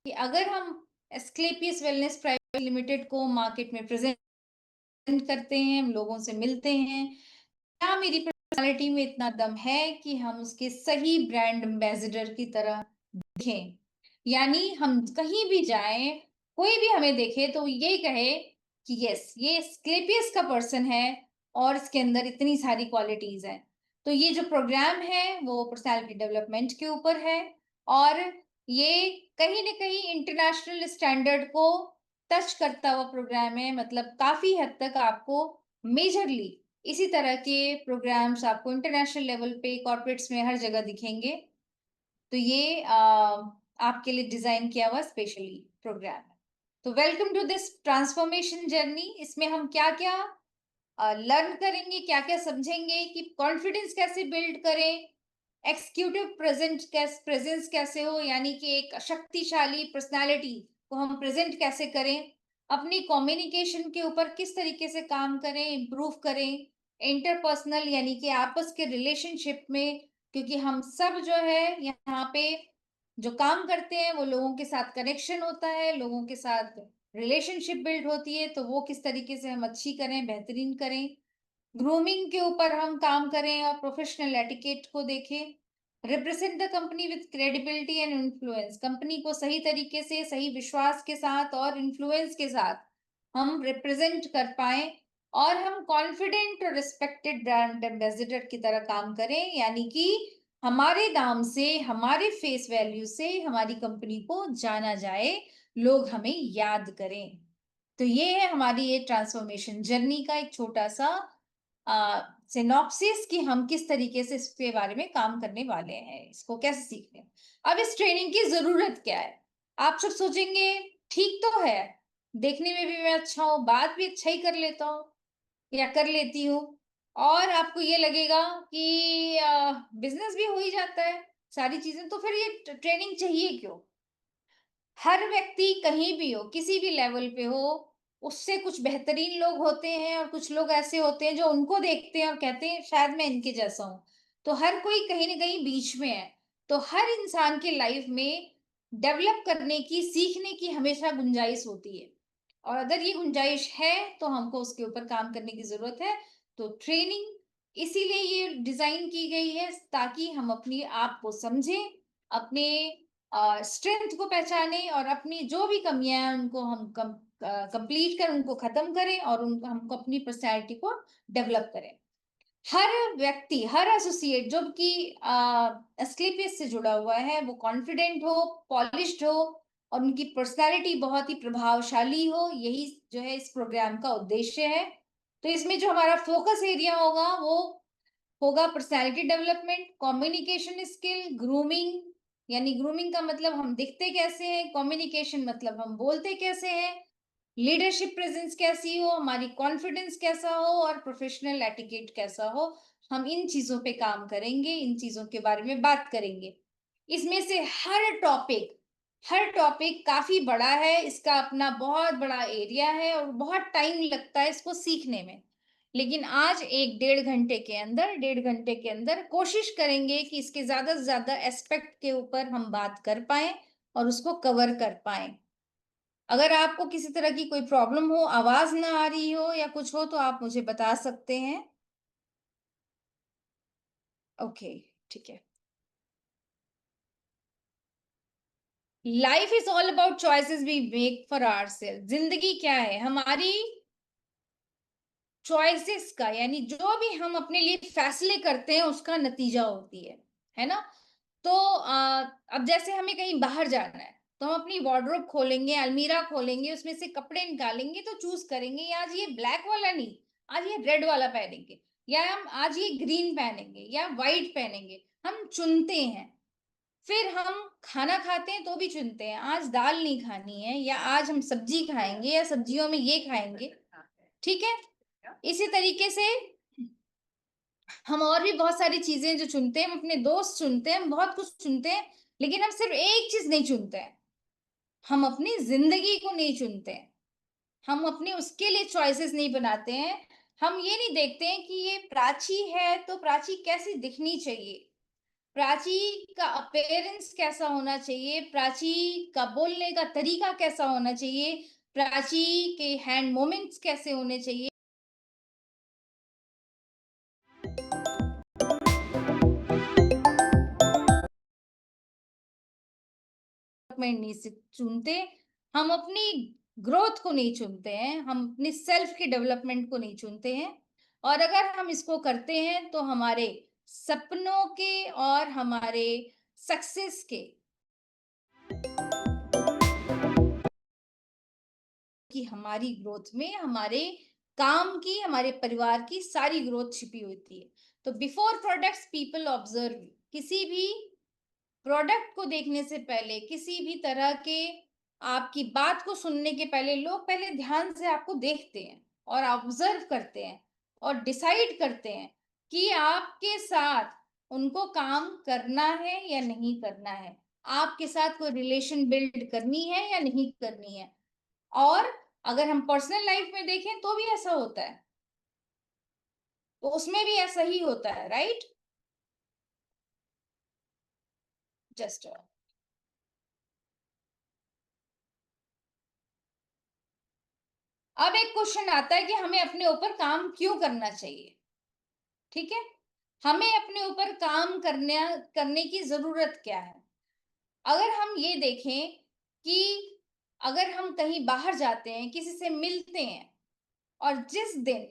कि अगर हम एस्क्लेपियस वेलनेस प्राइवेट लिमिटेड को मार्केट में प्रेजेंट करते हैं, हम लोगों से मिलते हैं, क्या मेरी पर्सनालिटी में इतना दम है कि हम उसके सही ब्रांड एम्बेसडर की तरह दिखें? यानी हम कहीं भी जाएं, कोई भी हमें देखे तो ये कहे कि यस, ये एस्क्लेपियस का पर्सन है और इसके अंदर इतनी सारी क्वालिटीज हैं। तो ये जो प्रोग्राम है वो पर्सनालिटी डेवलपमेंट के ऊपर है, और ये कहीं ना कहीं इंटरनेशनल स्टैंडर्ड को टच करता हुआ प्रोग्राम है। मतलब काफी हद तक आपको मेजरली इसी तरह के प्रोग्राम्स आपको इंटरनेशनल लेवल पे कॉर्पोरेट्स में हर जगह दिखेंगे। तो ये आपके लिए डिजाइन किया हुआ स्पेशली प्रोग्राम है। तो welcome to this transformation journey. इसमें हम क्या-क्या लर्न करेंगे, क्या-क्या समझेंगे कि कॉन्फिडेंस कैसे बिल्ड करें, एक्सिक्यूटिव प्रेजेंस कैसे हो, यानी कि एक शक्तिशाली पर्सनालिटी को हम प्रेजेंट कैसे करें, अपनी कम्युनिकेशन के ऊपर किस तरीके से काम करें, इम्प्रूव करें, इंटरपर्सनल यानी कि आपस के रिलेशनशिप में, क्योंकि हम सब जो है यहाँ पे जो काम करते हैं वो लोगों के साथ कनेक्शन होता है, लोगों के साथ रिलेशनशिप बिल्ड होती है, तो वो किस तरीके से हम अच्छी करें, बेहतरीन करें। ग्रूमिंग के ऊपर हम काम करें और प्रोफेशनल एटिकेट को देखें। Represent the company with credibility and influence, company को सही तरीके से, सही विश्वास के साथ और इन्फ्लुएंस के साथ हम रिप्रेजेंट कर पाए, और हम कॉन्फिडेंट और रिस्पेक्टेड ब्रांड एम्बेसडर की तरह काम करें, यानी कि हमारे नाम से, हमारे फेस वैल्यू से हमारी कंपनी को जाना जाए, लोग हमें याद करें। तो ये है हमारी ये ट्रांसफॉर्मेशन जर्नी का एक छोटा सा सिनॉप्सिस कि हम किस तरीके से इसके बारे में काम करने वाले हैं, इसको कैसे सीखते हैं। अब इस ट्रेनिंग की ज़रूरत क्या है? आप सब सोचेंगे ठीक तो है, देखने में भी मैं अच्छा हूँ, बात भी अच्छा ही कर लेता हूँ या कर लेती हूँ, और आपको ये लगेगा कि बिज़नेस भी हो ही जाता है, सारी चीज़ें, तो फिर ये ट्रेनिंग चाहिए क्यों? हर व्यक्ति कहीं भी हो, किसी भी लेवल पे हो, उससे कुछ बेहतरीन लोग होते हैं और कुछ लोग ऐसे होते हैं जो उनको देखते हैं और कहते हैं शायद मैं इनके जैसा हूँ। तो हर कोई कहीं न कहीं बीच में है। तो हर इंसान की लाइफ में डेवलप करने की, सीखने की हमेशा गुंजाइश होती है। और अगर ये गुंजाइश है तो हमको उसके ऊपर काम करने की ज़रूरत है। तो ट्रेनिंग इसीलिए ये डिज़ाइन की गई है ताकि हम अपने आप को समझें, अपने स्ट्रेंथ को पहचानें और अपनी जो भी कमियां हैं उनको हम कंप्लीट कर उनको खत्म करें और उनको हमको अपनी पर्सनैलिटी को डेवलप करें। हर व्यक्ति, हर एसोसिएट जो कि एस्क्लेपियस से जुड़ा हुआ है, वो कॉन्फिडेंट हो, पॉलिश्ड हो और उनकी पर्सनैलिटी बहुत ही प्रभावशाली हो, यही जो है इस प्रोग्राम का उद्देश्य है। तो इसमें जो हमारा फोकस एरिया होगा वो होगा personality development, communication skill, grooming, यानी ग्रूमिंग का मतलब हम दिखते कैसे हैं, कम्युनिकेशन मतलब हम बोलते कैसे हैं, लीडरशिप प्रेजेंस कैसी हो, हमारी कॉन्फिडेंस कैसा हो और प्रोफेशनल एटिकेट कैसा हो। हम इन चीजों पे काम करेंगे, इन चीजों के बारे में बात करेंगे। इसमें से हर टॉपिक काफी बड़ा है, इसका अपना बहुत बड़ा एरिया है और बहुत टाइम लगता है इसको सीखने में। लेकिन आज 1 डेढ़ घंटे के अंदर कोशिश करेंगे कि इसके ज़्यादा से ज़्यादा एस्पेक्ट के ऊपर हम बात कर पाएँ और उसको कवर कर पाएँ। अगर आपको किसी तरह की कोई प्रॉब्लम हो, आवाज़ ना आ रही हो या कुछ हो तो आप मुझे बता सकते हैं। ओके, ठीक है। Life is all about choices we make for ourselves. ज़िंदगी क्या है? हमारी चॉइसेस का, यानी जो भी हम अपने लिए फैसले करते हैं उसका नतीजा होती है ना? तो अब जैसे हमें कहीं बाहर जाना है, तो हम अपनी वार्डरोब खोलेंगे, अलमीरा खोलेंगे, उसमें से कपड़े निकालेंगे तो चूज़ करेंगे आज ये ब्लैक वाला नहीं, आज ये रेड वाला पहनेंगे, या हम आज ये ग्रीन पहनेंगे या व्हाइट पहनेंगे। हम चुनते हैं। फिर हम खाना खाते हैं तो भी चुनते हैं, आज दाल नहीं खानी है या आज हम सब्जी खाएँगे या सब्जियों में ये खाएँगे, ठीक है? इसी तरीके से हम और भी बहुत सारी चीज़ें जो चुनते हैं, हम अपने दोस्त चुनते हैं, हम बहुत कुछ चुनते हैं, लेकिन हम सिर्फ़ एक चीज़ नहीं चुनते हैं, हम अपनी ज़िंदगी को नहीं चुनते हैं। हम अपने उसके लिए चॉइसेस नहीं बनाते हैं। हम ये नहीं देखते हैं कि ये प्राची है, तो प्राची कैसी दिखनी चाहिए। प्राची का अपीयरेंस कैसा होना चाहिए, प्राची का बोलने का तरीका कैसा होना चाहिए, प्राची के हैंड मूवमेंट्स कैसे होने चाहिए, डेवलपमेंट नहीं चुनते, हम अपनी ग्रोथ को नहीं चुनते हैं, हम अपनी सेल्फ के डेवलपमेंट को नहीं चुनते हैं। और अगर हम इसको करते हैं तो हमारे सपनों के और हमारे सक्सेस के, कि हमारी ग्रोथ में हमारे काम की, हमारे परिवार की सारी ग्रोथ छिपी होती है। तो बिफोर प्रोडक्ट्स पीपल ऑब्जर्व, किसी भी प्रोडक्ट को देखने से पहले, किसी भी तरह के आपकी बात को सुनने के पहले, लोग पहले ध्यान से आपको देखते हैं और ऑब्जर्व करते हैं और डिसाइड करते हैं कि आपके साथ उनको काम करना है या नहीं करना है, आपके साथ कोई रिलेशन बिल्ड करनी है या नहीं करनी है। और अगर हम पर्सनल लाइफ में देखें तो भी ऐसा होता है, तो उसमें भी ऐसा ही होता है, राइट? जस्ट अब एक क्वेश्चन आता है कि हमें अपने ऊपर काम क्यों करना चाहिए? ठीक है, हमें अपने ऊपर काम करने की जरूरत क्या है? अगर हम ये देखें कि अगर हम कहीं बाहर जाते हैं, किसी से मिलते हैं, और जिस दिन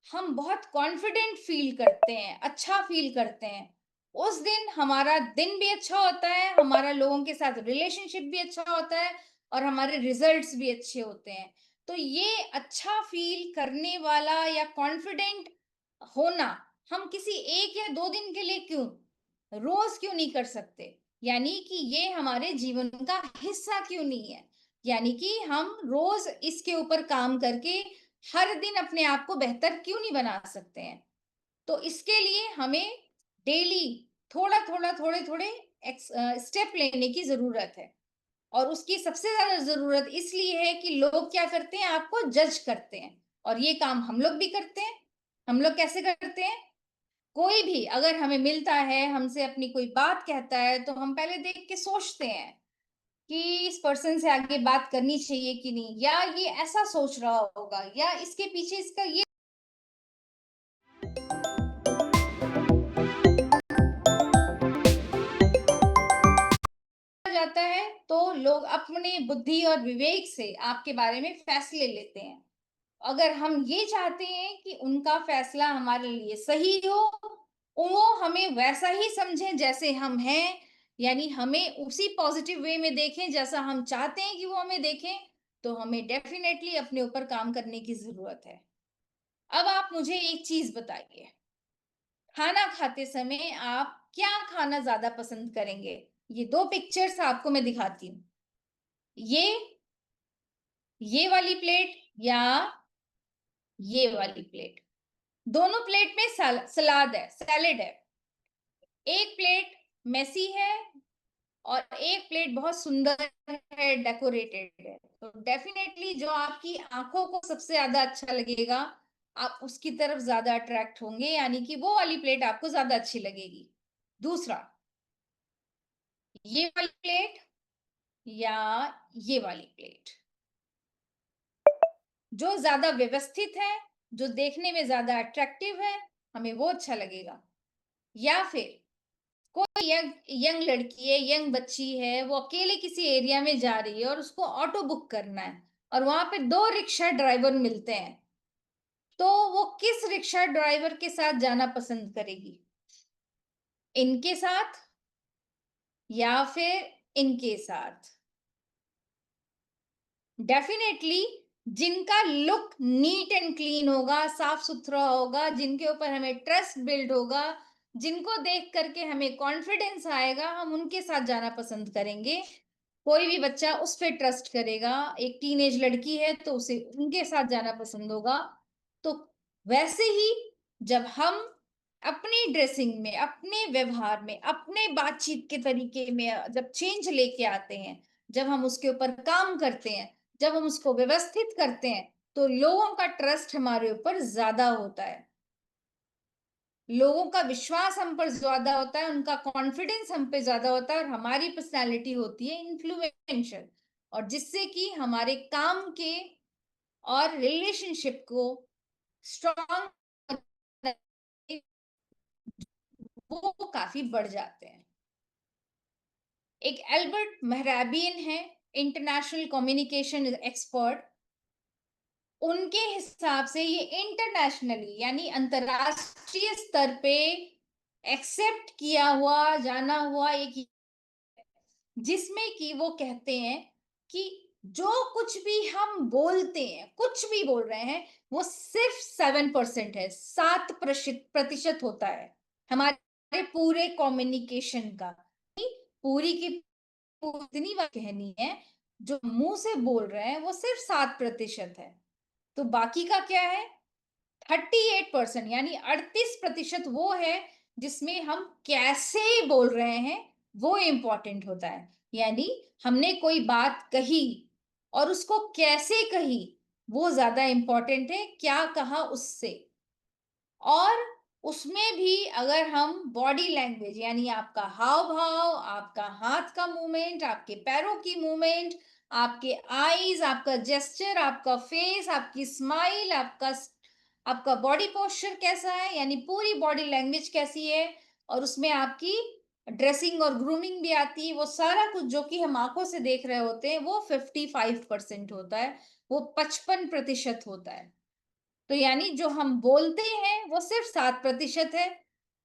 हम बहुत कॉन्फिडेंट फील करते हैं, अच्छा फील करते हैं, उस दिन हमारा दिन भी अच्छा होता है, हमारा लोगों के साथ रिलेशनशिप भी अच्छा होता है और हमारे रिजल्ट्स भी अच्छे होते हैं। तो ये अच्छा फील करने वाला या कॉन्फिडेंट होना हम किसी 1 या 2 दिन के लिए क्यों, रोज क्यों नहीं कर सकते? यानी कि ये हमारे जीवन का हिस्सा क्यों नहीं है? यानी कि हम रोज इसके ऊपर काम करके हर दिन अपने आप को बेहतर क्यों नहीं बना सकते हैं? तो इसके लिए हमें डेली थोड़ा-थोड़ा, थोड़े-थोड़े स्टेप लेने की ज़रूरत है। और उसकी सबसे ज़्यादा ज़रूरत इसलिए है कि लोग क्या करते हैं, आपको जज करते हैं, और ये काम हम लोग भी करते हैं। हम लोग कैसे करते हैं? कोई भी अगर हमें मिलता है, हमसे अपनी कोई बात कहता है, तो हम पहले देख के सोचते हैं कि इस पर्सन से आगे बात करनी चाहिए कि नहीं, या ये ऐसा सोच रहा होगा, या इसके पीछे इसका ये जाता है, तो लोग अपने बुद्धि और विवेक से आपके बारे में फैसले लेते हैं। अगर हम ये चाहते हैं कि उनका फैसला हमारे लिए सही हो, वो हमें वैसा ही समझें जैसे हम हैं, यानी हमें उसी पॉजिटिव वे में देखें जैसा हम चाहते हैं कि वो हमें देखें, तो हमें डेफिनेटली अपने ऊपर काम करने की ज़रूरत है। अब आप मुझे एक चीज़ बताइए, खाना खाते समय आप क्या खाना ज़्यादा पसंद करेंगे? ये 2 पिक्चर्स आपको मैं दिखाती हूँ। ये ये वाली प्लेट या ये वाली प्लेट। दोनों प्लेट में सलाद है, सैलेड है। एक प्लेट मेसी है और एक प्लेट बहुत सुंदर है, डेकोरेटेड है। तो डेफिनेटली जो आपकी आँखों को सबसे ज़्यादा अच्छा लगेगा, आप उसकी तरफ ज़्यादा अट्रैक्ट होंगे, यानी कि वो वाली प्लेट आपको ज़्यादा अच्छी लगेगी। दूसरा, ये वाली प्लेट या ये वाली प्लेट। जो ज़्यादा व्यवस्थित है, जो देखने में ज़्यादा अट्रैक्टिव है, हमें वो अच्छा लगेगा। या फिर कोई यंग यंग लड़की है, यंग बच्ची है, वो अकेले किसी एरिया में जा रही है और उसको ऑटो बुक करना है, और वहाँ पे 2 रिक्शा ड्राइवर मिलते हैं, तो वो किस रिक्शा ड्राइवर के साथ जाना पसंद करेगी? इनके साथ या फिर इनके साथ? डेफिनेटली जिनका लुक नीट एंड क्लीन होगा, साफ-सुथरा होगा, जिनके ऊपर हमें ट्रस्ट बिल्ड होगा, जिनको देख कर के हमें कॉन्फिडेंस आएगा, हम उनके साथ जाना पसंद करेंगे। कोई भी बच्चा उस पे ट्रस्ट करेगा, एक टीनेज लड़की है तो उसे उनके साथ जाना पसंद होगा। तो वैसे ही जब हम अपनी ड्रेसिंग में, अपने व्यवहार में, अपने बातचीत के तरीके में जब चेंज लेके आते हैं, जब हम उसके ऊपर काम करते हैं, जब हम उसको व्यवस्थित करते हैं, तो लोगों का ट्रस्ट हमारे ऊपर ज़्यादा होता है। लोगों का विश्वास हम पर ज़्यादा होता है, उनका कॉन्फिडेंस हम पे ज़्यादा होता है और हमारी पर्सनैलिटी होती है इन्फ्लुएंशियल और जिससे कि हमारे काम के और रिलेशनशिप को स्ट्रॉन्ग वो काफ़ी बढ़ जाते हैं। एक एल्बर्ट मेहराबियन है, इंटरनेशनल कम्युनिकेशन एक्सपर्ट। उनके हिसाब से ये इंटरनेशनली यानी अंतरराष्ट्रीय स्तर पे एक्सेप्ट किया हुआ, जाना हुआ एक जिसमें कि वो कहते हैं कि जो कुछ भी हम बोलते हैं, कुछ भी बोल रहे हैं, वो सिर्फ 7% है, 7% होता है हमारे पूरे कम्युनिकेशन का। पूरी की इतनी बात कहनी है, जो मुंह से बोल रहे हैं वो सिर्फ 7% है। तो बाकी का क्या है? 38% यानी 38% वो है जिसमें हम कैसे बोल रहे हैं वो इम्पोर्टेंट होता है। यानी हमने कोई बात कही और उसको कैसे कही वो ज्यादा इम्पोर्टेंट है, क्या कहा उससे। और उसमें भी अगर हम बॉडी लैंग्वेज यानी आपका हाव भाव, आपका हाथ का मूवमेंट, आपके पैरों की मूवमेंट, आपके आईज, आपका जेस्चर, आपका फेस, आपकी स्माइल, आपका बॉडी पोस्चर कैसा है, यानी पूरी बॉडी लैंग्वेज कैसी है, और उसमें आपकी ड्रेसिंग और ग्रूमिंग भी आती है, वो सारा कुछ जो कि हम आंखों से देख रहे होते हैं वो 55% होता है, वो 55% होता है। तो यानी जो हम बोलते हैं वो सिर्फ 7% है।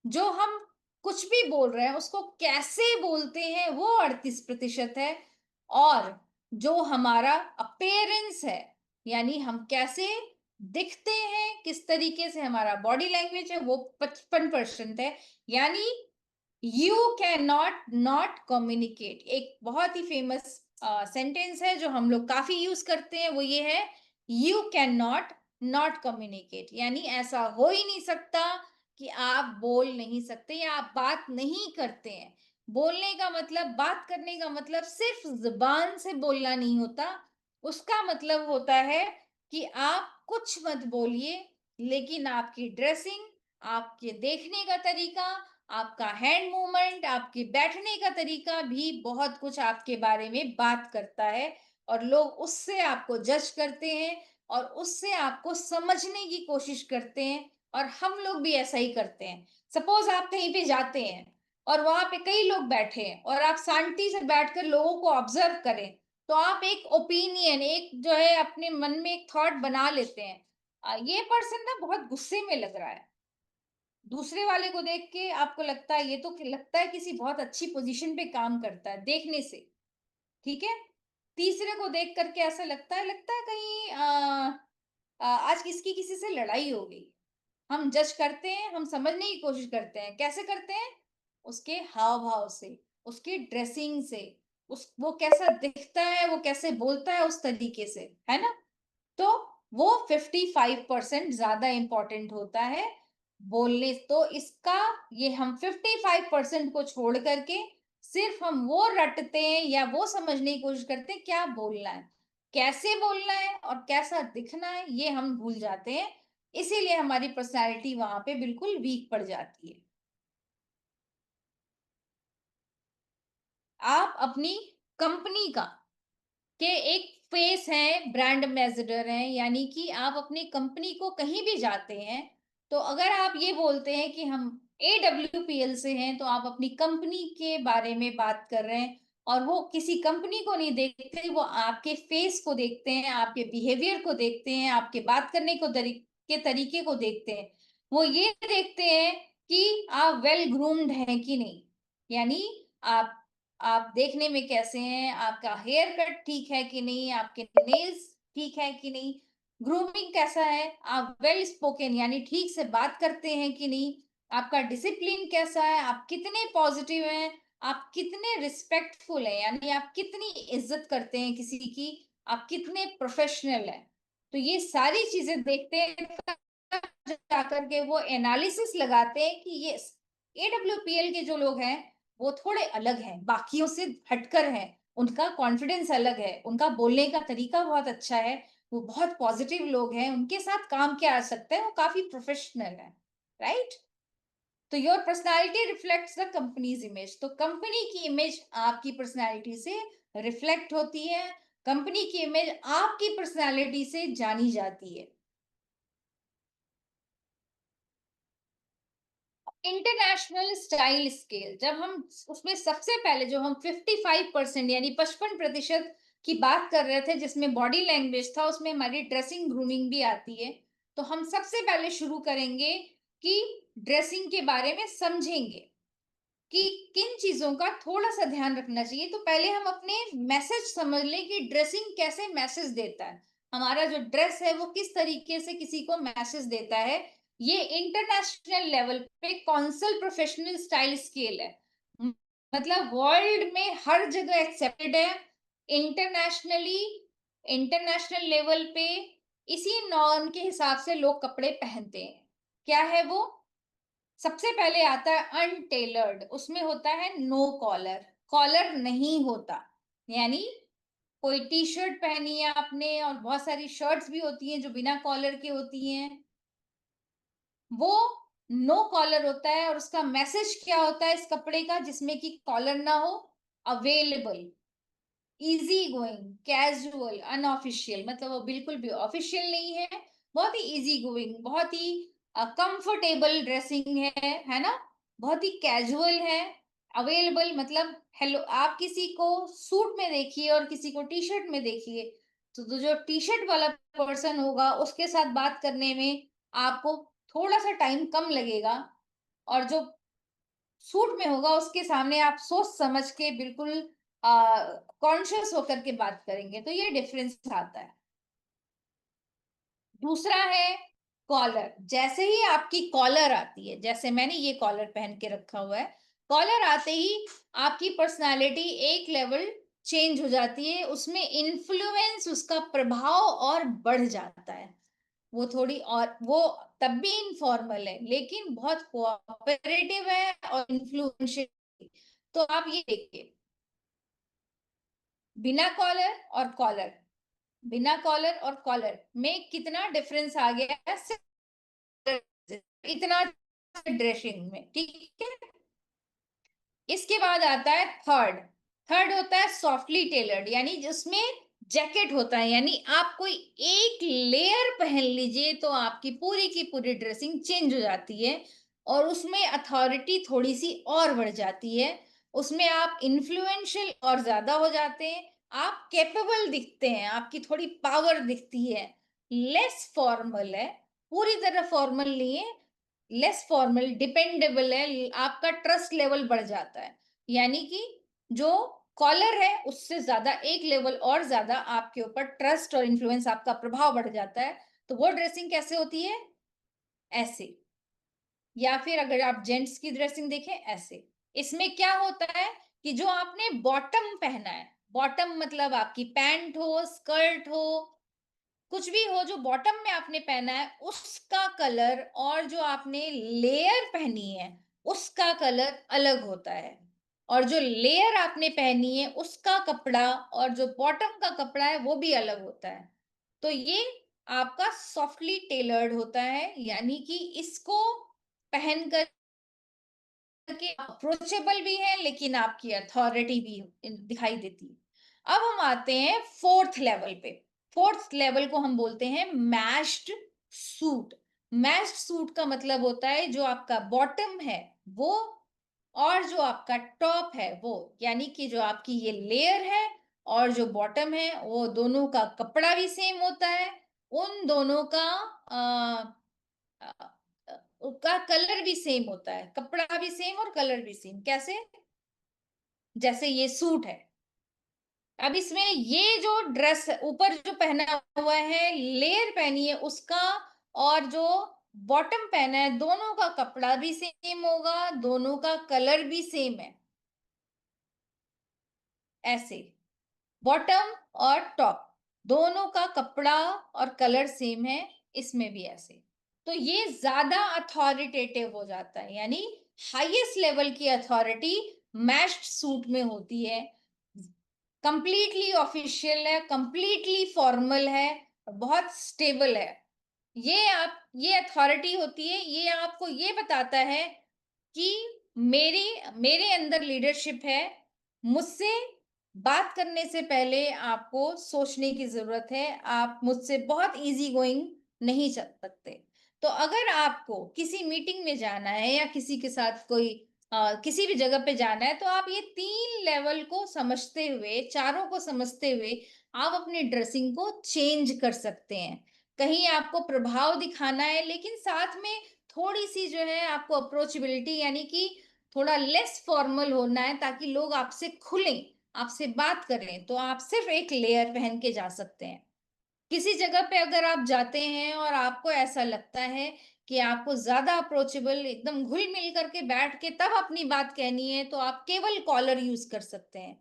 जो हम कुछ भी बोल रहे हैं उसको कैसे बोलते हैं वो 38% है। और जो हमारा अपीयरेंस है यानी हम कैसे दिखते हैं, किस तरीके से हमारा बॉडी लैंग्वेज है, वो 55% है। यानी you can not not communicate. एक बहुत ही फेमस सेंटेंस है जो हम लोग काफी यूज करते हैं, वो ये है, you can not not communicate. यानी ऐसा हो ही नहीं सकता कि आप बोल नहीं सकते या आप बात नहीं करते हैं। बोलने का मतलब, बात करने का मतलब सिर्फ जुबान से बोलना नहीं होता। उसका मतलब होता है कि आप कुछ मत बोलिए, लेकिन आपकी ड्रेसिंग, आपके देखने का तरीका, आपका हैंड मूवमेंट, आपके बैठने का तरीका भी बहुत कुछ आपके बारे में बात करता है। और लोग उससे आपको जज करते हैं और उससे आपको समझने की कोशिश करते हैं। और हम लोग भी ऐसा ही करते हैं। सपोज आप कहीं पे जाते हैं और वहां पे कई लोग बैठे हैं और आप शांति से बैठकर लोगों को ऑब्जर्व करें, तो आप एक ओपिनियन, एक जो है अपने मन में एक थॉट बना लेते हैं। ये पर्सन ना बहुत गुस्से में लग रहा है। दूसरे वाले को देख के आपको लगता है ये तो लगता है किसी बहुत अच्छी पोजीशन पे काम करता है देखने से, ठीक है। तीसरे को देख करके ऐसा लगता है कहीं आज किसकी किसी से लड़ाई हो गई। हम जज करते हैं, हम समझने की कोशिश करते हैं। कैसे करते हैं? उसके हाव भाव से, उसकी ड्रेसिंग से, उस वो कैसा दिखता है, वो कैसे बोलता है, उस तरीके से, है ना। तो वो 55% ज्यादा इंपॉर्टेंट होता है बोलने। तो इसका, ये हम 55% को छोड़ करके सिर्फ हम वो रटते हैं या वो समझने की कोशिश करते हैं क्या बोलना है, कैसे बोलना है और कैसा दिखना है, ये हम भूल जाते हैं। इसीलिए हमारी पर्सनैलिटी वहां पे बिल्कुल वीक पड़ जाती है। आप अपनी कंपनी का के एक फेस हैं, ब्रांड एम्बेसडर हैं, यानी कि आप अपनी कंपनी को कहीं भी जाते हैं, तो अगर आप ये बोलते हैं कि हम AWPL से हैं, तो आप अपनी कंपनी के बारे में बात कर रहे हैं और वो किसी कंपनी को नहीं देखते, वो आपके फेस को देखते हैं, आपके बिहेवियर को देखते हैं, आपके बात करने को के तरीके को देखते हैं। वो ये देखते हैं कि आप वेल ग्रूम्ड हैं कि नहीं, यानी आप आप देखने में कैसे हैं, आपका हेयर कट ठीक है कि नहीं, आपके नेल्स ठीक है कि नहीं, ग्रूमिंग कैसा है, आप वेल स्पोकन यानी ठीक से बात करते हैं कि नहीं, आपका डिसिप्लिन कैसा है, आप कितने पॉजिटिव हैं, आप कितने रिस्पेक्टफुल हैं, यानी आप कितनी इज्जत करते हैं किसी की, आप कितने प्रोफेशनल हैं। तो ये सारी चीजें देखते हैं, तब जाकर के वो एनालिसिस लगाते हैं कि ये AWPL के जो लोग हैं वो थोड़े अलग हैं, बाकियों से हटकर हैं, उनका कॉन्फिडेंस अलग है, उनका बोलने का तरीका बहुत अच्छा है, वो बहुत पॉजिटिव लोग हैं, उनके साथ काम किया जा सकता है, वो काफ़ी प्रोफ़ेशनल हैं, राइट? तो your personality reflects the companies image. तो कंपनी की इमेज आपकी पर्सनैलिटी से रिफ्लेक्ट होती है, कंपनी की इमेज आपकी पर्सनैलिटी से जानी जाती है। इंटरनेशनल स्टाइल स्केल, जब हम उसमें सबसे पहले जो हम 55% यानी 55% की बात कर रहे थे, जिसमें बॉडी लैंग्वेज था, उसमें हमारी ड्रेसिंग ग्रूमिंग भी आती है। तो हम सबसे पहले शुरू करेंगे कि ड्रेसिंग के बारे में समझेंगे कि किन चीजों का थोड़ा-सा ध्यान रखना चाहिए। तो पहले हम अपने मैसेज समझ लें कि ड्रेसिंग कैसे मैसेज देता है। हमारा जो ड्रेस है वो किस तरीके से किसी को मैसेज देता है। ये इंटरनेशनल लेवल पे कौंसल प्रोफेशनल स्टाइल स्केल है। म मतलब वर्ल्ड में हर जगह एक्सेप्टेड है। इंटरनेशनली इंटरनेशनल लेवल पे इसी नॉर्म के हिसाब से लोग कपड़े पहनते हैं। क्या है वो? सबसे पहले आता है अनटेलर्ड, उसमें होता है नो कॉलर, कॉलर नहीं होता। यानी कोई टी शर्ट पहनी है आपने, और बहुत सारी शर्ट्स भी होती हैं जो बिना कॉलर के होती हैं, वो नो कॉलर होता है। और उसका मैसेज क्या होता है इस कपड़े का जिसमें कि कॉलर ना हो? Available, easy going, casual, unofficial, मतलब वो बिल्कुल भी ऑफिशियल नहीं है, बहुत ही इजी गोइंग, बहुत ही कंफर्टेबल ड्रेसिंग है ना? बहुत ही कैजुअल है। अवेलेबल मतलब, हेलो, आप किसी को सूट में देखिए और किसी को टी शर्ट में देखिए, तो जो टी शर्ट वाला पर्सन होगा उसके साथ बात करने में आपको थोड़ा सा टाइम कम लगेगा, और जो सूट में होगा उसके सामने आप सोच समझ के बिल्कुल कॉन्शियस होकर के बात करेंगे। तो ये डिफरेंस आता है। दूसरा है कॉलर। जैसे ही आपकी कॉलर आती है, जैसे मैंने ये कॉलर पहन के रखा हुआ है, कॉलर आते ही आपकी पर्सनालिटी एक लेवल चेंज हो जाती है, उसमें इन्फ्लुएंस, उसका प्रभाव और बढ़ जाता है। वो थोड़ी, और वो तब भी इनफॉर्मल है लेकिन बहुत कोऑपरेटिव है और इन्फ्लुएंशियल। तो आप ये देखिए, बिना कॉलर और कॉलर, बिना कॉलर और कॉलर में कितना डिफरेंस आ गया है, इतना ड्रेसिंग में, ठीक है। इसके बाद आता है थर्ड। थर्ड होता है सॉफ्टली टेलर्ड, यानी जिसमें जैकेट होता है, यानी आप कोई एक लेयर पहन लीजिए तो आपकी पूरी की पूरी ड्रेसिंग चेंज हो जाती है, और उसमें अथॉरिटी थोड़ी सी और बढ़ जाती है। उसमें आप इन्फ्लुएंशियल और ज्यादा हो जाते हैं, आप कैपेबल दिखते हैं, आपकी थोड़ी पावर दिखती है। लेस फॉर्मल है, पूरी तरह फॉर्मल नहीं है, लेस फॉर्मल, डिपेंडेबल है, आपका ट्रस्ट लेवल बढ़ जाता है। यानी कि जो कॉलर है उससे ज्यादा एक लेवल और ज्यादा आपके ऊपर ट्रस्ट और इन्फ्लुएंस, आपका प्रभाव बढ़ जाता है। तो वो ड्रेसिंग कैसे होती है? ऐसे। या फिर अगर आप जेंट्स की ड्रेसिंग देखें, ऐसे। इसमें क्या होता है कि जो आपने बॉटम पहना है, बॉटम मतलब आपकी पैंट हो, स्कर्ट हो, कुछ भी हो, जो बॉटम में आपने पहना है उसका कलर, और जो आपने लेयर पहनी है उसका कलर अलग होता है। और जो लेयर आपने पहनी है उसका कपड़ा और जो बॉटम का कपड़ा है वो भी अलग होता है। तो ये आपका सॉफ्टली टेलर्ड होता है, यानी कि इसको पहन के अप्रोचेबल भी है लेकिन आपकी अथॉरिटी भी दिखाई देती है। अब हम आते हैं फोर्थ लेवल पे। फोर्थ लेवल को हम बोलते हैं मैश्ड सूट। मैश्ड सूट का मतलब होता है जो आपका बॉटम है वो, और जो आपका टॉप है वो, यानी कि जो आपकी ये लेयर है और जो बॉटम है, वो दोनों का कपड़ा भी सेम होता है। उन दोनों का अ, का कलर भी सेम होता है, कपड़ा भी सेम और कलर भी सेम। कैसे? जैसे ये सूट है, अब इसमें ये जो ड्रेस ऊपर जो पहना हुआ है, लेयर पहनी है उसका, और जो बॉटम पहना है, दोनों का कपड़ा भी सेम होगा, दोनों का कलर भी सेम है। ऐसे, बॉटम और टॉप दोनों का कपड़ा और कलर सेम है, इसमें भी ऐसे। तो ये ज्यादा अथॉरिटेटिव हो जाता है, यानी हाईएस्ट लेवल की अथॉरिटी मैच्ड सूट में होती है। कंप्लीटली ऑफिशियल है, कंप्लीटली फॉर्मल है, और बहुत स्टेबल है। ये अथॉरिटी होती है, ये आपको ये बताता है कि मेरे मेरे अंदर लीडरशिप है। मुझसे बात करने से पहले आपको सोचने की ज़रूरत है। आप मुझसे बहुत ईज़ी गोइंग नहीं चल सकते। तो अगर आपको किसी मीटिंग में जाना है या किसी के साथ कोई किसी भी जगह पे जाना है, तो आप ये 3 लेवल को समझते हुए, चारों को समझते हुए आप अपनी ड्रेसिंग को चेंज कर सकते हैं। कहीं आपको प्रभाव दिखाना है, लेकिन साथ में थोड़ी-सी जो है आपको अप्रोचेबिलिटी, यानी कि थोड़ा लेस फॉर्मल होना है ताकि लोग आपसे खुलें, आपसे बात करें, तो आप सिर्फ़ एक लेयर पहन के जा सकते हैं। किसी जगह पे अगर आप जाते हैं और आपको ऐसा लगता है कि आपको ज़्यादा अप्रोचेबल एकदम घुल-मिल करके बैठ के तब अपनी बात कहनी है, तो आप केवल कॉलर यूज़ कर सकते हैं।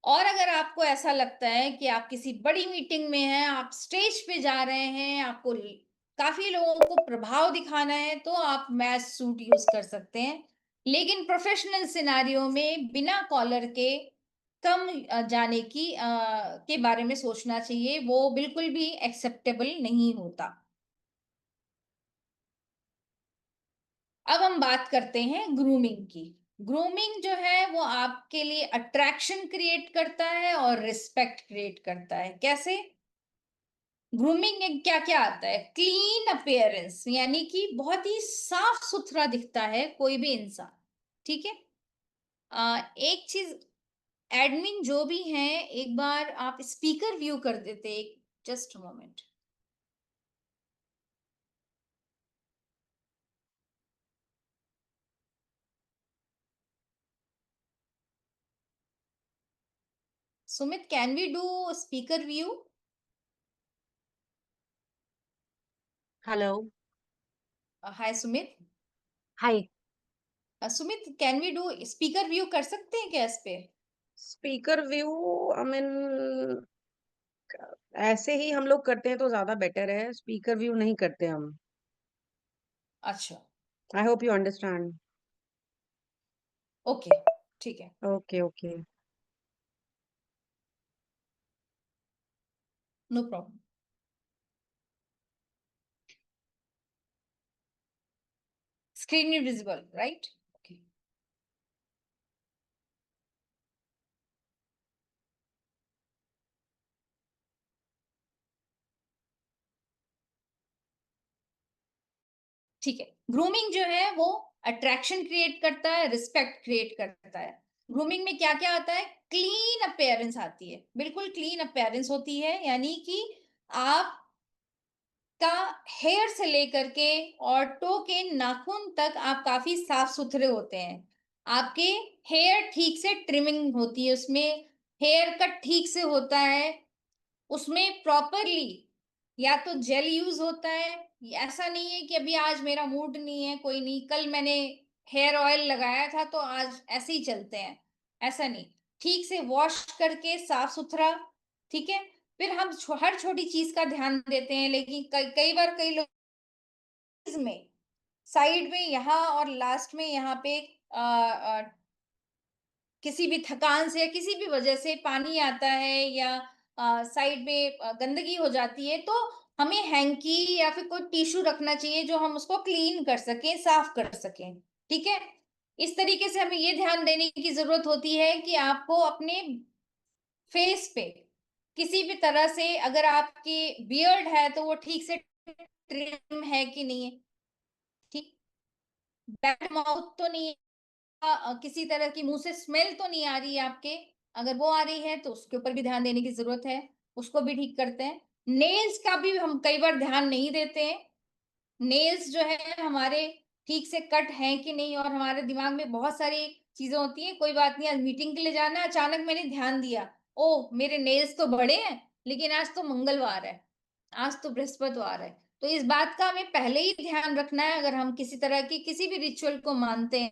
और अगर आपको ऐसा लगता है कि आप किसी बड़ी मीटिंग में हैं, आप स्टेज पे जा रहे हैं, आपको काफी लोगों को प्रभाव दिखाना है, तो आप मैच सूट यूज कर सकते हैं। लेकिन प्रोफेशनल सिनारियो में बिना कॉलर के कम जाने की के बारे में सोचना चाहिए। वो बिल्कुल भी एक्सेप्टेबल नहीं होता। अब हम बात करते हैं ग्रूमिंग की। ग्रूमिंग जो है वो आपके लिए अट्रैक्शन क्रिएट करता है और रिस्पेक्ट क्रिएट करता है। कैसे? ग्रूमिंग में क्या-क्या आता है? क्लीन अपीयरेंस, यानी कि बहुत ही साफ-सुथरा दिखता है कोई भी इंसान, ठीक है? एक चीज़, एडमिन जो भी हैं, एक बार आप स्पीकर व्यू कर देते, just a moment. Sumit, can we do speaker view? Hello. Hi Sumit. Hi. Sumit, can we do speaker view, कर सकते हैं क्या इस पे? स्पीकर व्यू, आई मीन ऐसे ही हम लोग करते हैं तो ज़्यादा बेटर है, स्पीकर व्यू नहीं करते हम। अच्छा, I hope you understand. Okay, ठीक है, okay, okay. No problem. Screen में विजिबल, राइट? ओके, ठीक है। ग्रूमिंग जो है वो अट्रैक्शन क्रिएट करता है, रिस्पेक्ट क्रिएट करता है। ग्रूमिंग में क्या-क्या आता है? क्लीन अपीयरेंस आती है, बिल्कुल क्लीन अपीयरेंस होती है, यानी कि आप का हेयर से लेकर के और टो के नाखून तक आप काफ़ी साफ-सुथरे होते हैं। आपके हेयर ठीक से ट्रिमिंग होती है, उसमें हेयर कट ठीक से होता है, उसमें प्रॉपरली या तो जेल यूज़ होता है। ऐसा नहीं है कि अभी आज मेरा मूड नहीं है, कोई नहीं, कल मैंने हेयर ऑयल लगाया था तो आज ऐसे ही चलते हैं, ऐसा नहीं। ठीक से वॉश करके साफ-सुथरा, ठीक है? फिर हम हर छोटी चीज़ का ध्यान देते हैं, लेकिन कई कई बार कई लोग में साइड में यहाँ और लास्ट में यहाँ पे किसी भी थकान से या किसी भी वजह से पानी आता है या साइड में गंदगी हो जाती है, तो हमें हैंकी या फिर कोई टिश्यू रखना चाहिए जो हम उसको क्लीन कर सकें, साफ कर सकें, ठीक है? इस तरीके से हमें ये ध्यान देने की ज़रूरत होती है कि आपको अपने फेस पे किसी भी तरह से, अगर आपकी बियर्ड है तो वो ठीक से ट्रिम है कि नहीं है, ठीक? बैड माउथ तो नहीं है, किसी तरह की मुँह से स्मेल तो नहीं आ रही है आपके, अगर वो आ रही है तो उसके ऊपर भी ध्यान देने की ज़रूरत है, उसको भी ठीक करते हैं। नेल्स का भी हम कई बार ध्यान नहीं देते हैं। नेल्स जो है हमारे ठीक से कट हैं कि नहीं, और हमारे दिमाग में बहुत सारी चीज़ें होती हैं, कोई बात नहीं, आज मीटिंग के लिए जाना है, अचानक मैंने ध्यान दिया, ओह! मेरे नेल्स तो बड़े हैं, लेकिन आज तो मंगलवार है, आज तो बृहस्पतिवार है। तो इस बात का हमें पहले ही ध्यान रखना है, अगर हम किसी तरह की किसी भी रिचुअल को मानते हैं,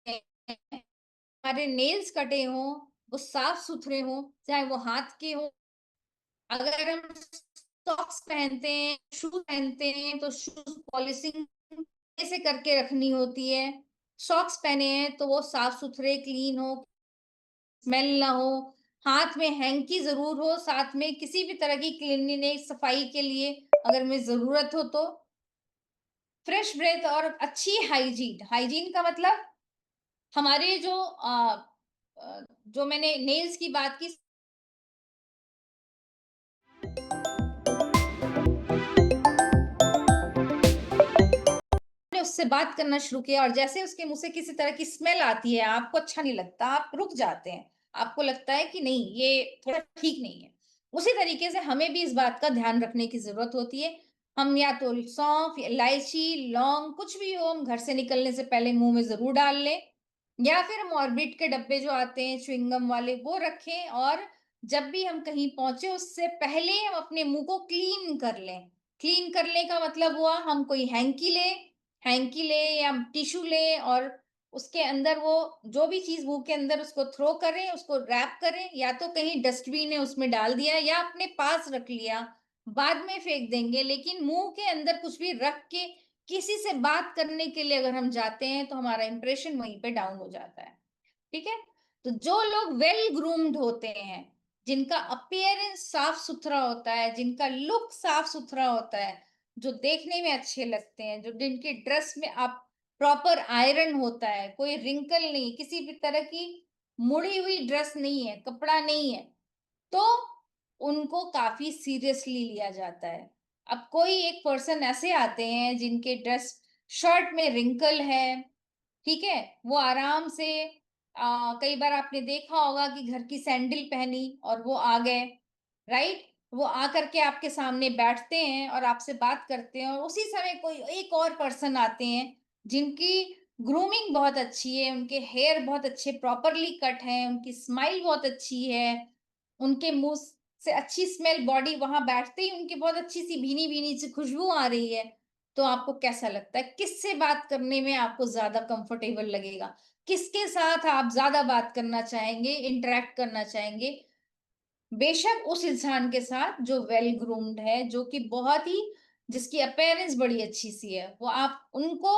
हमारे नेल्स कटे हों, वो साफ-सुथरे हों, चाहे वो हाथ के हों। अगर हम सॉक्स पहनते हैं, शूज़ पहनते हैं, तो शूज़ पॉलिशिंग ऐसे करके रखनी होती है। सॉक्स पहने हैं, तो वो साफ-सुथरे, क्लीन हो, स्मेल ना हो। हाथ में हैंकी ज़रूर हो, साथ में किसी भी तरह की क्लीनलीनेस, सफाई के लिए अगर हमें ज़रूरत हो तो। फ्रेश ब्रेथ और अच्छी हाइजीन। हाइजीन का मतलब हमारे जो जो मैंने नेल्स की बात की, आपने उससे बात करना शुरू किया और जैसे उसके मुँह से किसी तरह की स्मेल आती है, आपको अच्छा नहीं लगता, आप रुक जाते हैं। आपको लगता है कि नहीं, ये थोड़ा ठीक नहीं है। उसी तरीके से हमें भी इस बात का ध्यान रखने की ज़रूरत होती है। हम या तो सौंफ, इलायची, लौंग कुछ भी हो, हम घर से निकलने से पहले मुँह में ज़रूर डाल लें, या फिर हम ऑर्बिट के डब्बे जो आते हैं च्युइंगम वाले, वो रखें और जब भी हम कहीं पहुँचे उससे पहले हम अपने मुँह को क्लीन कर लें। क्लीन करने का मतलब हुआ, हम कोई हैंकी लें या टिश्यू लें और उसके अंदर वो जो भी चीज़ मुँह के अंदर उसको थ्रो करें, उसको रैप करें, या तो कहीं डस्टबिन है उसमें डाल दिया या अपने पास रख लिया, बाद में फेंक देंगे। लेकिन मुँह के अंदर कुछ भी रख के किसी से बात करने के लिए अगर हम जाते हैं, तो हमारा इंप्रेशन वहीं पे डाउन हो जाता है। ठीक है? तो जो लोग वेल ग्रूम्ड होते हैं, जिनका अपीयरेंस साफ-सुथरा होता है, जिनका लुक साफ-सुथरा होता है, जो देखने में अच्छे लगते हैं, जो जिनकी ड्रेस में आप प्रॉपर आयरन होता है, कोई रिंकल नहीं, किसी भी तरह की मुड़ी हुई ड्रेस नहीं है, कपड़ा नहीं है, तो उनको काफ़ी सीरियसली लिया जाता है। अब कोई एक पर्सन ऐसे आते हैं जिनके ड्रेस शर्ट में रिंकल है, ठीक है? वो आराम से कई बार आपने देखा होगा कि घर की सैंडल पहनी और वो आ गए, राइट? वो आकर के आपके सामने बैठते हैं और आपसे बात करते हैं और उसी समय कोई एक और पर्सन आते हैं, जिनकी ग्रूमिंग बहुत अच्छी है, उनके हेयर बहुत अच्छे प्रॉपरली कट हैं, उनकी स्माइल बहुत अच्छी है, उनके मुँह से अच्छी स्मेल, बॉडी वहाँ बैठते ही उनकी बहुत अच्छी-सी भीनी-भीनी सी खुशबू आ रही है। तो आपको कैसा लगता है? किससे बात करने में आपको ज़्यादा कंफर्टेबल लगेगा? किसके साथ आप ज़्यादा बात करना चाहेंगे, इंटरैक्ट करना चाहेंगे? बेशक उस इंसान के साथ जो वेल ग्रूम्ड है, जो कि बहुत ही जिसकी अपीयरेंस बड़ी अच्छी-सी है, वो आप उनको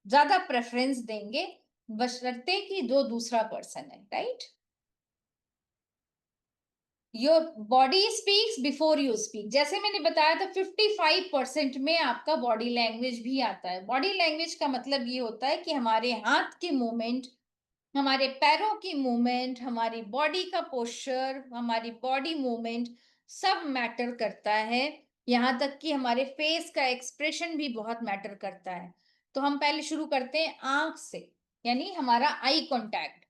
ज़्यादा प्रेफ़रेंस देंगे, बशर्ते कि जो दूसरा पर्सन है, right? Your body speaks before you speak. जैसे मैंने बताया था 55% में आपका बॉडी लैंग्वेज भी आता है। बॉडी लैंग्वेज का मतलब ये होता है कि हमारे हाथ के मूवमेंट, हमारे पैरों की मूवमेंट, हमारी बॉडी का पोस्चर, हमारी बॉडी मूवमेंट सब मैटर करता है। यहाँ तक कि हमारे फेस का एक्सप्रेशन भी बहुत मैटर करता है। तो हम पहले शुरू करते हैं आँख से, यानी हमारा आई कॉन्टैक्ट।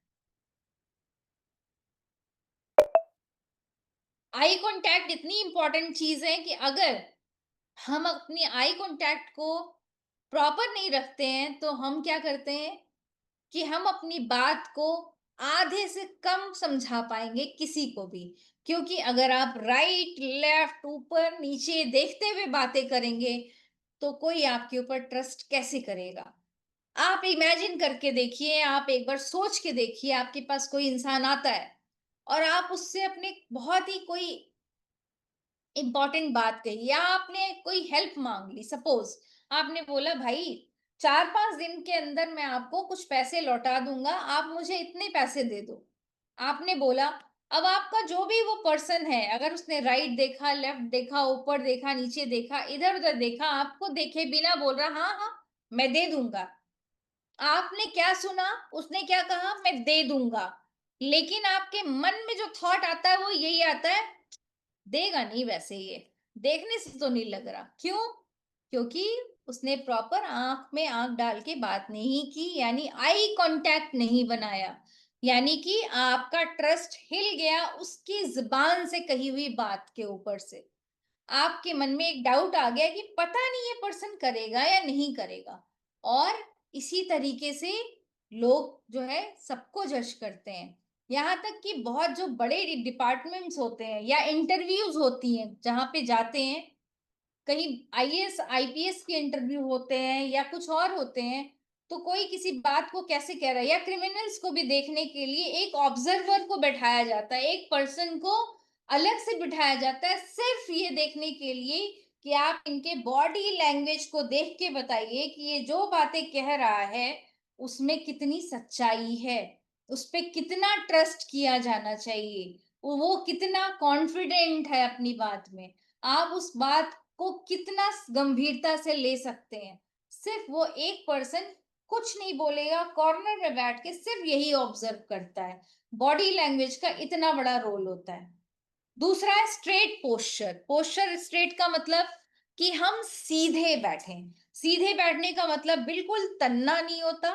आई कॉन्टैक्ट इतनी इंपॉर्टेंट चीज़ है कि अगर हम अपनी आई कॉन्टैक्ट को प्रॉपर नहीं रखते हैं, तो हम क्या करते हैं कि हम अपनी बात को आधे से कम समझा पाएँगे किसी को भी। क्योंकि अगर आप राइट, लेफ्ट, ऊपर, नीचे देखते हुए बातें करेंगे, तो कोई आपके ऊपर ट्रस्ट कैसे करेगा? आप इमेजिन करके देखिए, आप एक बार सोच के देखिए, आपके पास कोई इंसान आता है और आप उससे अपने बहुत ही कोई इम्पोर्टेंट बात कही या आपने कोई हेल्प माँग ली, सपोज़ आपने बोला भाई 4-5 दिन के अंदर मैं आपको कुछ पैसे लौटा दूँगा, आप मुझे इतने पैसे दे दो। आपने बोला, अब आपका जो भी वो पर्सन है, अगर उसने राइट देखा, लेफ्ट देखा, ऊपर देखा, नीचे देखा, इधर-उधर देखा, आपको देखे बिना बोल रहा, हाँ, हाँ, मैं दे दूँगा। आपने क्या सुना? उसने क्या कहा? मैं दे दूँगा। लेकिन आपके मन में जो थॉट आता है वो यही आता है, देगा नहीं वैसे ये, देखने से तो नहीं लग रहा। क्यों? क्योंकि उसने प्रॉपर आँख में आँख डाल के बात नहीं की, यानी आई कॉन्टैक्ट नहीं बनाया। यानी कि आपका ट्रस्ट हिल गया उसकी ज़ुबान से कही हुई बात के ऊपर से। आपके मन में एक डाउट आ गया कि पता नहीं ये पर्सन करेगा या नहीं करेगा। और इसी तरीके से लोग जो है सबको जज करते हैं। यहाँ तक कि बहुत जो बड़े डिपार्टमेंट्स होते हैं या इंटरव्यूज होती हैं जहाँ पे जाते हैं, कहीं आईएएस, आईपीएस के इंटरव्यू होते हैं या कुछ और होते हैं, तो कोई किसी बात को कैसे कह रहा है या क्रिमिनल्स को भी देखने के लिए एक ऑब्जर्वर को बैठाया जाता है, एक पर्सन को अलग से बिठाया जाता है, सिर्फ ये देखने के लिए कि आप इनके बॉडी लैंग्वेज को देख के बताइए कि ये जो बातें कह रहा है, उसमें कितनी सच्चाई है, उस पे कितना ट्रस्ट किया जाना चाहिए, वो कितना कॉन्फिडेंट है अपनी बात में। आप उस बात को कितना गंभीरता से ले सकते हैं। सिर्फ वो एक पर्सन कुछ नहीं बोलेगा, कॉर्नर में बैठ के सिर्फ यही ऑब्जर्व करता है। बॉडी लैंग्वेज का इतना बड़ा रोल होता है। दूसरा है स्ट्रेट पोस्चर। पोस्चर स्ट्रेट का मतलब कि हम सीधे बैठें। सीधे बैठने का मतलब बिल्कुल तन्ना नहीं होता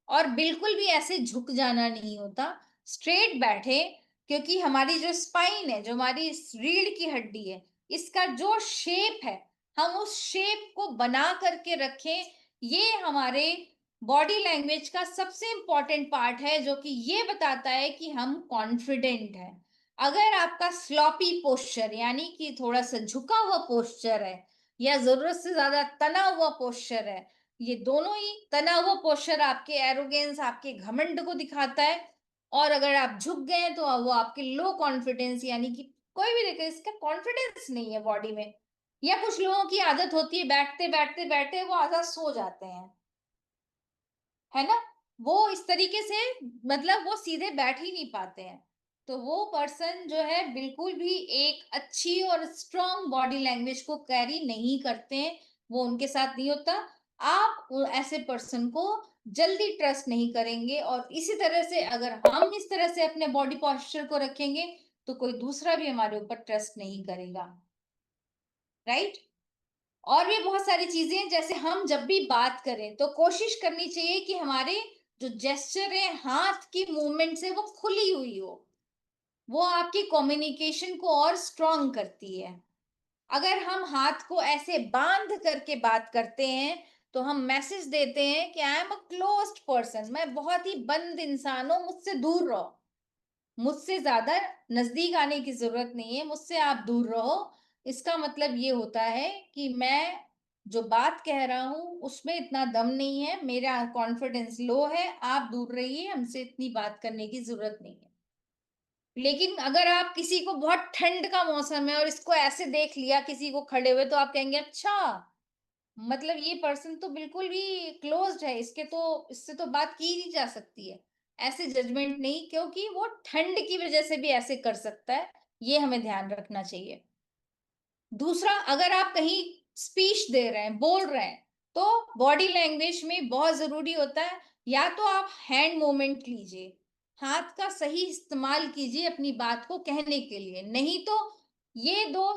और बिल्कुल भी ऐसे झुक जाना नहीं होता। स्ट्रेट बैठे, क्योंकि हमारी जो स्पाइन है, जो हमारी रीढ़ की हड्डी है, इसका जो शेप है, हम उस शेप को बना करके रखें। ये हमारे बॉडी लैंग्वेज का सबसे इंपॉर्टेंट पार्ट है, जो कि ये बताता है कि हम कॉन्फिडेंट हैं। अगर आपका स्लॉपी पोस्चर यानी कि थोड़ा सा झुका हुआ पोस्चर है या जरूरत से ज्यादा तना हुआ पोस्चर है, ये दोनों ही, तना हुआ पोस्चर आपके एरोगेंस, आपके घमंड को दिखाता है, और अगर आप झुक गए तो वो आपके लो कॉन्फिडेंस, यानी कि कोई भी देखे इसका कॉन्फिडेंस नहीं है बॉडी में। या कुछ लोगों की आदत होती है बैठते बैठते बैठते वो आधा सो जाते हैं, है ना? वो इस तरीके से, मतलब वो सीधे बैठ ही नहीं पाते हैं। तो वो पर्सन जो है बिल्कुल भी एक अच्छी और स्ट्रॉन्ग बॉडी लैंग्वेज को कैरी नहीं करते हैं, वो उनके साथ नहीं होता। आप ऐसे पर्सन को जल्दी ट्रस्ट नहीं करेंगे, और इसी तरह से अगर हम इस तरह से अपने बॉडी पोस्चर को रखेंगे तो कोई दूसरा भी हमारे ऊपर ट्रस्ट नहीं करेगा, राइट? और भी बहुत सारी चीजें हैं, जैसे हम जब भी बात करें तो कोशिश करनी चाहिए कि हमारे जो जेस्चर है, हाथ की मूवमेंट से, वो खुली हुई हो। वो आपकी कम्युनिकेशन को और स्ट्रांग करती है। अगर हम हाथ को ऐसे बांध करके बात करते हैं तो हम मैसेज देते हैं कि I am a closed person, मैं बहुत ही बंद इंसान हूं, मुझसे दूर रहो। मुझसे ज़्यादा नज़दीक आने की ज़रूरत नहीं है, मुझसे आप दूर रहो। इसका मतलब ये होता है कि मैं जो बात कह रहा हूँ, उसमें इतना दम नहीं है, मेरा कॉन्फिडेंस लो है, आप दूर रहिए, हमसे इतनी बात करने की ज़रूरत नहीं है। लेकिन अगर आप किसी को, बहुत ठंड का मौसम है और इसको ऐसे देख लिया किसी को खड़े हुए, तो आप कहेंगे, "अच्छा! मतलब ये पर्सन तो बिल्कुल भी क्लोज्ड है, इससे तो बात की ही नहीं जा सकती है।" ऐसे जजमेंट नहीं, क्योंकि वो ठंड की वजह से भी ऐसे कर सकता है, ये हमें ध्यान रखना चाहिए। दूसरा, अगर आप कहीं स्पीच दे रहे हैं, बोल रहे हैं, तो बॉडी लैंग्वेज में बहुत ज़रूरी होता है, या तो आप हैंड मूवमेंट लीजिए, हाथ का सही इस्तेमाल कीजिए अपनी बात को कहने के लिए, नहीं तो ये 2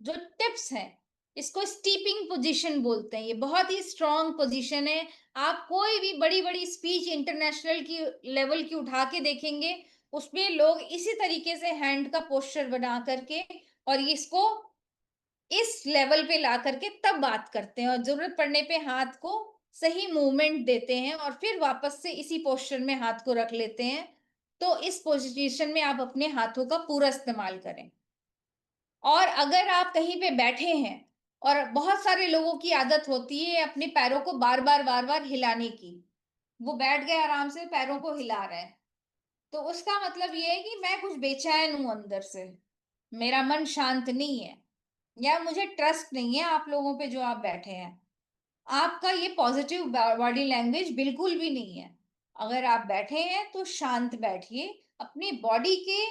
जो टिप्स हैं, इसको स्टीपिंग पोज़ीशन बोलते हैं, ये बहुत ही स्ट्रॉन्ग पोज़ीशन है। आप कोई भी बड़ी-बड़ी स्पीच इंटरनेशनल की लेवल की उठा के देखेंगे, उसमें लोग इसी तरीके से हैंड का पोस्चर बना करके और इसको इस लेवल पे ला करके तब बात करते हैं, और ज़रूरत पड़ने पे हाथ को सही मूवमेंट देते हैं और फिर वापस से इसी पोस्चर में हाथ को रख लेते हैं। तो इस पोजीशन में आप अपने हाथों का पूरा इस्तेमाल करें। और अगर आप कहीं पे बैठे हैं और बहुत सारे लोगों की आदत होती है अपने पैरों को बार-बार हिलाने की। वो बैठ गए आराम से, पैरों को हिला रहे हैं। तो उसका मतलब ये है कि मैं कुछ बेचैन हूँ अंदर से। मेरा मन शांत नहीं है, या मुझे ट्रस्ट नहीं है आप लोगों पे जो आप बैठे हैं। आपका ये पॉजिटिव बॉडी लैंग्वेज बिल्कुल भी नहीं है। अगर आप बैठे हैं तो शांत बैठिए, अपनी बॉडी के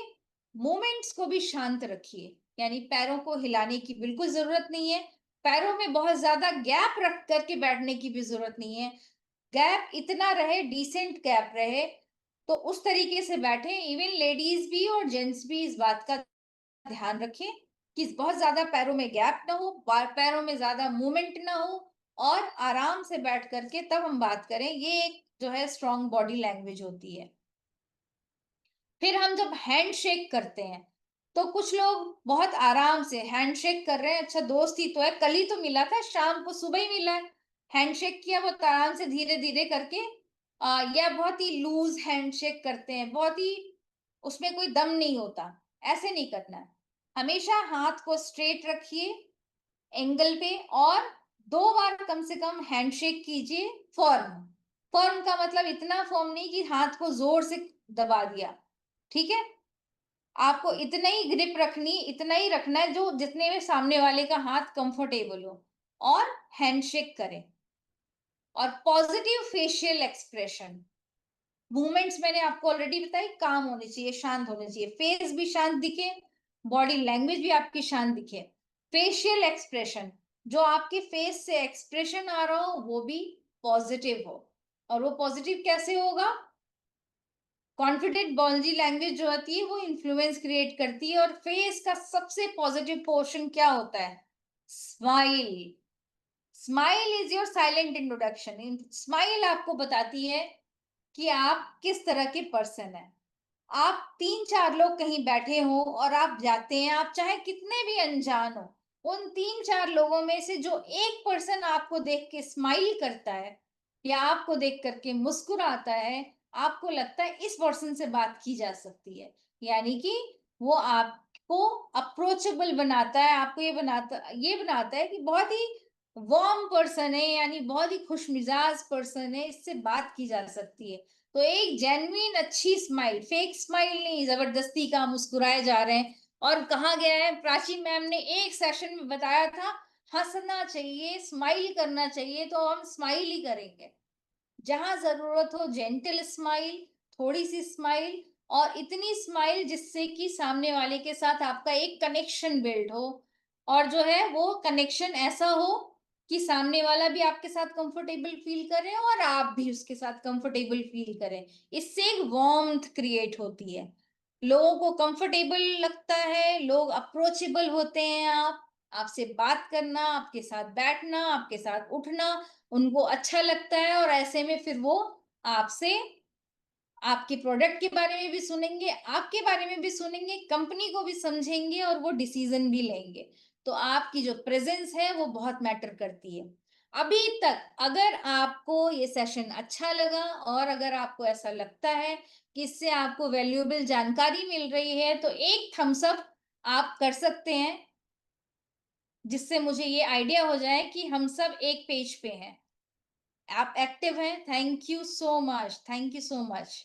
मूवमेंट्स को भी शांत रखिए, यानी पैरों को हिलाने की बिल्कुल जरूरत नहीं है। पैरों में बहुत ज्यादा गैप रख करके बैठने की भी जरूरत नहीं है। गैप इतना रहे, डिसेंट गैप रहे, तो उस तरीके से बैठे। इवन लेडीज भी और जेंट्स भी इस बात का ध्यान रखें कि बहुत ज़्यादा पैरों में गैप ना हो, पैरों में ज़्यादा मूवमेंट ना हो, और आराम से बैठ करके तब हम बात करें। ये एक जो है स्ट्रॉन्ग बॉडी लैंग्वेज होती है। फिर हम जब हैंडशेक करते हैं, तो कुछ लोग बहुत आराम से हैंडशेक कर रहे हैं, अच्छा दोस्त ही तो है, कल ही तो मिला था, शाम को सुबह ही मिला है, हैंडशेक किया, बहुत आराम से धीरे-धीरे करके, या बहुत ही लूज़ हैंडशेक करते हैं, बहुत ही उसमें कोई दम नहीं होता, ऐसे नहीं करना है। हमेशा हाथ को स्ट्रेट रखिए एंगल पे, और 2 बार कम से कम हैंडशेक कीजिए फर्म। फर्म का मतलब इतना फर्म नहीं कि हाथ को ज़ोर से दबा दिया, ठीक है? आपको इतना ही ग्रिप रखनी, इतना ही रखना है जो जितने में सामने वाले का हाथ कंफर्टेबल हो, और हैंडशेक करें। और पॉजिटिव फेशियल एक्सप्रेशन, मूवमेंट्स मैंने आपको ऑलरेडी बताई, काम होने चाहिए, शांत होने चाहिए, फेस भी शांत दिखे, बॉडी लैंग्वेज भी आपकी शांत दिखे। फेशियल एक्सप्रेशन, जो आपके फेस से एक्सप्रेशन आ रहा हो वो भी पॉजिटिव हो। और वो पॉजिटिव कैसे होगा? कॉन्फिडेंट बॉडी लैंग्वेज जो होती है वो इन्फ्लुएंस क्रिएट करती है। और फेस का सबसे पॉजिटिव पोर्शन क्या होता है? Smile. Smile is your silent introduction. Smile आपको बताती है कि आप किस तरह के पर्सन हैं। आप 3-4 लोग कहीं बैठे हो और आप जाते हैं, आप चाहे कितने भी अनजान हो, उन 3-4 लोगों में से जो एक पर्सन आपको देख के स्माइल करता है या आपको देख करके मुस्कुराता है, आपको लगता है इस पर्सन से बात की जा सकती है। यानी कि वो आपको अप्रोचेबल बनाता है, आपको ये बनाता है कि बहुत ही वार्म पर्सन है, यानी बहुत ही खुशमिजाज पर्सन है, इससे बात की जा सकती है। तो एक जेन्युइन अच्छी स्माइल, फेक स्माइल नहीं, जबरदस्ती का मुस्कुराए जा रहे हैं। और कहा गया है, प्राची मैम ने एक सेशन में बताया था, हंसना चाहिए, स्माइल करना चाहिए, तो हम स्माइल ही करेंगे। जहां जरूरत हो जेंटल स्माइल, थोड़ी सी स्माइल, और इतनी स्माइल जिससे कि सामने वाले के साथ आपका एक कनेक्शन बिल्ड हो। और जो है वो कनेक्शन ऐसा हो कि सामने वाला भी आपके साथ कंफर्टेबल फील करे और आप भी उसके साथ कंफर्टेबल फील करें। इससे एक वार्मथ क्रिएट होती है, लोगों को कंफर्टेबल लगता है, लोग अप्रोचेबल होते हैं। आप आपसे बात करना, आपके साथ बैठना, आपके साथ उठना उनको अच्छा लगता है। और ऐसे में फिर वो आपसे आपके प्रोडक्ट के बारे में भी सुनेंगे, आपके बारे में भी सुनेंगे, कंपनी को भी समझेंगे और वो डिसीजन भी लेंगे। तो आपकी जो प्रेजेंस है वो बहुत मैटर करती है। अभी तक अगर आपको ये सेशन अच्छा लगा और अगर आपको ऐसा लगता है कि इससे आपको वैल्यूएबल जानकारी मिल रही है, तो एक थम्स अप आप कर सकते हैं, जिससे मुझे ये आइडिया हो जाए कि हम सब एक पेज पे हैं। आप एक्टिव हैं। Thank you so much, thank you so much,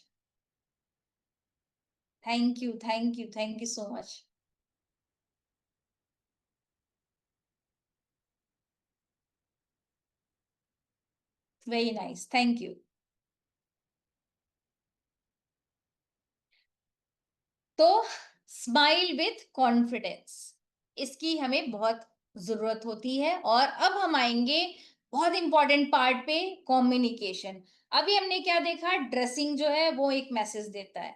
thank you, thank you, thank you so much. Very nice, thank you. तो स्माइल विथ कॉन्फिडेंस, इसकी हमें बहुत जरूरत होती है। और अब हम आएंगे बहुत इंपॉर्टेंट पार्ट पे, कम्युनिकेशन। अभी हमने क्या देखा? ड्रेसिंग जो है वो एक मैसेज देता है।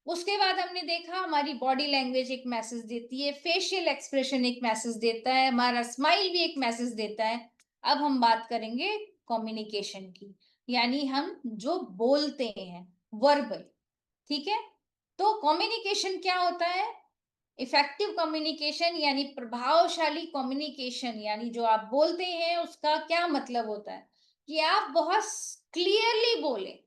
उसके बाद हमने देखा हमारी बॉडी लैंग्वेज एक मैसेज देती है, फेशियल एक्सप्रेशन एक मैसेज देता है, हमारा स्माइल भी एक मैसेज देता है। अब हम बात करेंगे कम्युनिकेशन की, यानी हम जो बोलते हैं, वर्बल। ठीक है? तो कम्युनिकेशन क्या होता है? इफेक्टिव कम्युनिकेशन यानी प्रभावशाली कम्युनिकेशन, यानी जो आप बोलते हैं उसका क्या मतलब होता है कि आप बहुत क्लियरली बोले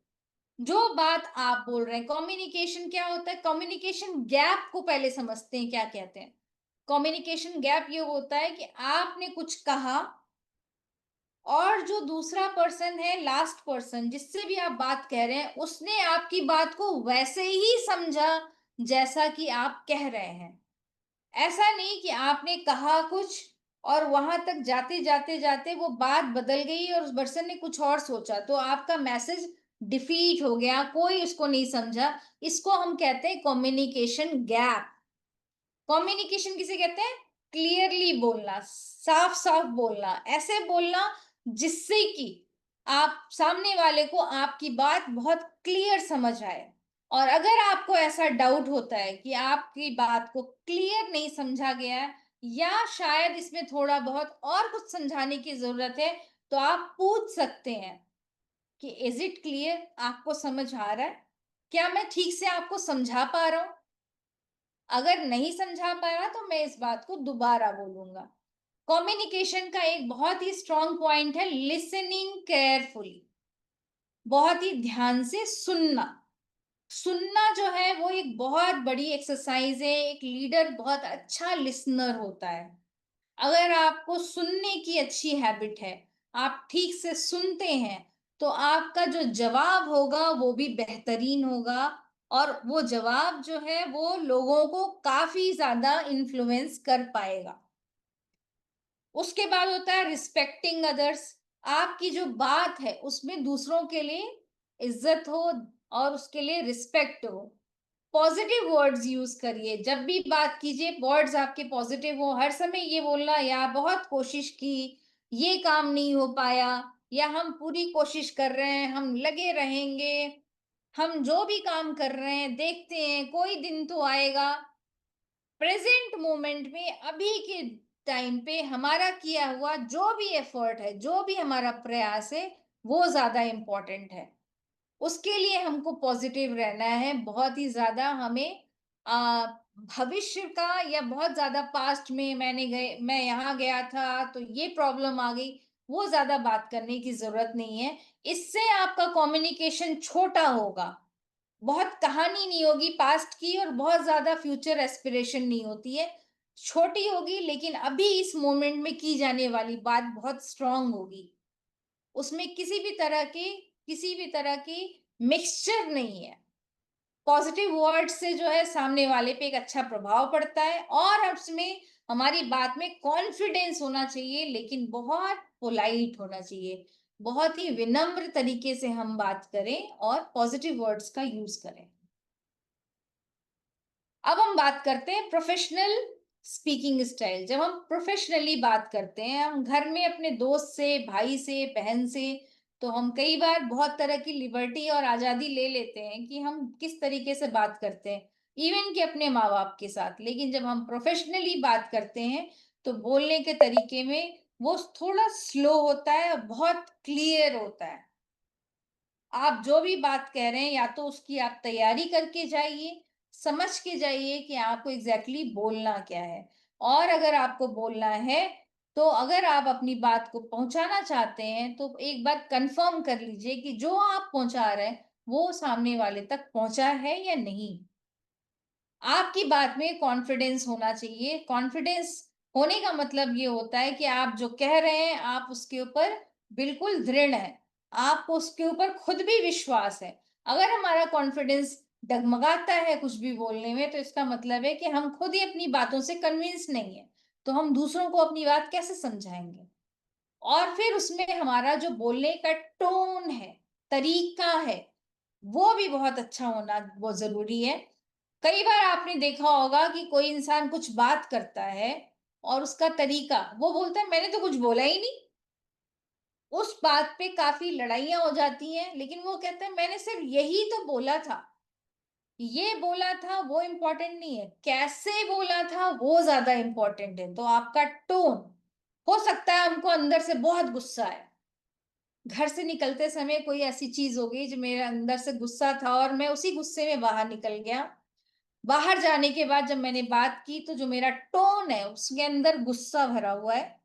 जो बात आप बोल रहे हैं। कम्युनिकेशन क्या होता है? कम्युनिकेशन गैप को पहले समझते हैं, क्या कहते हैं। कम्युनिकेशन गैप ये होता है कि आपने कुछ कहा और जो दूसरा पर्सन है, लास्ट पर्सन जिससे भी आप बात कह रहे हैं, उसने आपकी बात को वैसे ही समझा जैसा कि आप कह रहे हैं। ऐसा नहीं कि आपने कहा कुछ और वहां तक जाते जाते जाते वो बात बदल गई और उस पर्सन ने कुछ और सोचा, तो आपका मैसेज डिफीट हो गया, कोई उसको नहीं समझा। इसको हम कहते हैं कम्युनिकेशन गैप। कम्युनिकेशन किसे कहते हैं? क्लियरली बोलना, साफ साफ बोलना, ऐसे बोलना जिससे कि आप सामने वाले को आपकी बात बहुत क्लियर समझ आए। और अगर आपको ऐसा डाउट होता है कि आपकी बात को क्लियर नहीं समझा गया है या शायद इसमें थोड़ा बहुत और कुछ समझाने की जरूरत है, तो आप पूछ सकते हैं कि इज इट क्लियर? आपको समझ आ रहा है? क्या मैं ठीक से आपको समझा पा रहा हूं? अगर नहीं समझा पाया तो मैं इस बात को दोबारा बोलूंगा। कम्युनिकेशन का एक बहुत ही स्ट्रॉन्ग पॉइंट है लिसनिंग केयरफुली, बहुत ही ध्यान से सुनना। सुनना जो है वो एक बहुत बड़ी एक्सरसाइज है। एक लीडर बहुत अच्छा लिसनर होता है। अगर आपको सुनने की अच्छी हैबिट है, आप ठीक से सुनते हैं, तो आपका जो जवाब होगा वो भी बेहतरीन होगा। और वो जवाब जो है वो लोगों को काफी ज्यादा इन्फ्लुएंस कर पाएगा। उसके बाद होता है रिस्पेक्टिंग अदर्स। आपकी जो बात है उसमें दूसरों के लिए इज्जत हो और उसके लिए रिस्पेक्ट हो। पॉजिटिव वर्ड्स यूज करिए। जब भी बात कीजिए वर्ड्स आपके पॉजिटिव हो। हर समय ये बोलना या बहुत कोशिश की, ये काम नहीं हो पाया, या हम पूरी कोशिश कर रहे हैं, हम लगे रहेंगे, हम जो भी काम कर रहे हैं देखते हैं, कोई दिन तो आएगा। प्रेजेंट मोमेंट में अभी के टाइम पे हमारा किया हुआ जो भी एफर्ट है, जो भी हमारा प्रयास है, वो ज्यादा इम्पोर्टेंट है। उसके लिए हमको पॉजिटिव रहना है। बहुत ही ज़्यादा हमें अ, भविष्य का या बहुत ज़्यादा पास्ट में मैं यहाँ गया था, तो ये प्रॉब्लम आ गई, वो ज़्यादा बात करने की ज़रूरत नहीं है। इससे आपका कम्युनिकेशन छोटा होगा। बहुत कहानी नहीं होगी पास्ट की और बहुत ज़्यादा फ्यूचर एस्पिरेशन नहीं होती है। छोटी होगी लेकिन अभी इस मोमेंट में की जाने वाली बात बहुत स्ट्रॉन्ग होगी। उसमें किसी भी तरह की मिक्सचर नहीं है। पॉजिटिव वर्ड से जो है सामने वाले पे एक अच्छा प्रभाव पड़ता है और उसमें हमारी बात में कॉन्फिडेंस होना चाहिए, लेकिन बहुत पोलाइट होना चाहिए। बहुत ही विनम्र तरीके से हम बात करें और पॉजिटिव वर्ड्स का यूज करें। अब हम बात करते हैं प्रोफेशनल स्पीकिंग स्टाइल। जब हम प्रोफेशनली बात करते हैं, हम घर में अपने दोस्त से, भाई से, बहन से, तो हम कई बार बहुत तरह की लिबर्टी और आज़ादी ले लेते हैं कि हम किस तरीके से बात करते हैं, इवन कि अपने माँ-बाप के साथ। लेकिन जब हम प्रोफेशनली बात करते हैं, तो बोलने के तरीके में वो थोड़ा स्लो होता है और बहुत क्लियर होता है। आप जो भी बात कह रहे हैं या तो उसकी आप तैयारी करके जाइए, समझ के जाइए कि आपको एग्ज़ैक्टली बोलना क्या है। और अगर आपको बोलना है, तो अगर आप अपनी बात को पहुँचाना चाहते हैं, तो एक बार कन्फर्म कर लीजिए कि जो आप पहुँचा रहे हैं, वो सामने वाले तक पहुँचा है या नहीं। आपकी बात में कॉन्फिडेंस होना चाहिए। कॉन्फिडेंस होने का मतलब ये होता है कि आप जो कह रहे हैं, आप उसके ऊपर बिल्कुल दृढ़ हैं। आपको उसके ऊपर खुद भी विश्वास है। अगर हमारा कॉन्फिडेंस डगमगाता है कुछ भी बोलने में, तो इसका मतलब है कि हम खुद ही अपनी बातों से कन्विंस नहीं है। तो हम दूसरों को अपनी बात कैसे समझाएँगे? और फिर उसमें हमारा जो बोलने का टोन है, तरीका है, वो भी बहुत अच्छा होना बहुत ज़रूरी है। कई बार आपने देखा होगा कि कोई इंसान कुछ बात करता है और उसका तरीका, वो बोलता है मैंने तो कुछ बोला ही नहीं। उस बात पे काफ़ी लड़ाइयाँ हो जाती हैं, लेकिन वो कहता है मैंने सिर्फ़ यही तो बोला था। ये बोला था वो इम्पोर्टेंट नहीं है, कैसे बोला था वो ज़्यादा इम्पोर्टेंट है। तो आपका टोन, हो सकता है हमको अंदर से बहुत गुस्सा है। घर से निकलते समय कोई ऐसी चीज़ हो गई जो मेरे अंदर से गुस्सा था और मैं उसी गुस्से में बाहर निकल गया। बाहर जाने के बाद जब मैंने बात की, तो जो मेरा टोन है उसके अंदर गुस्सा भरा हुआ है।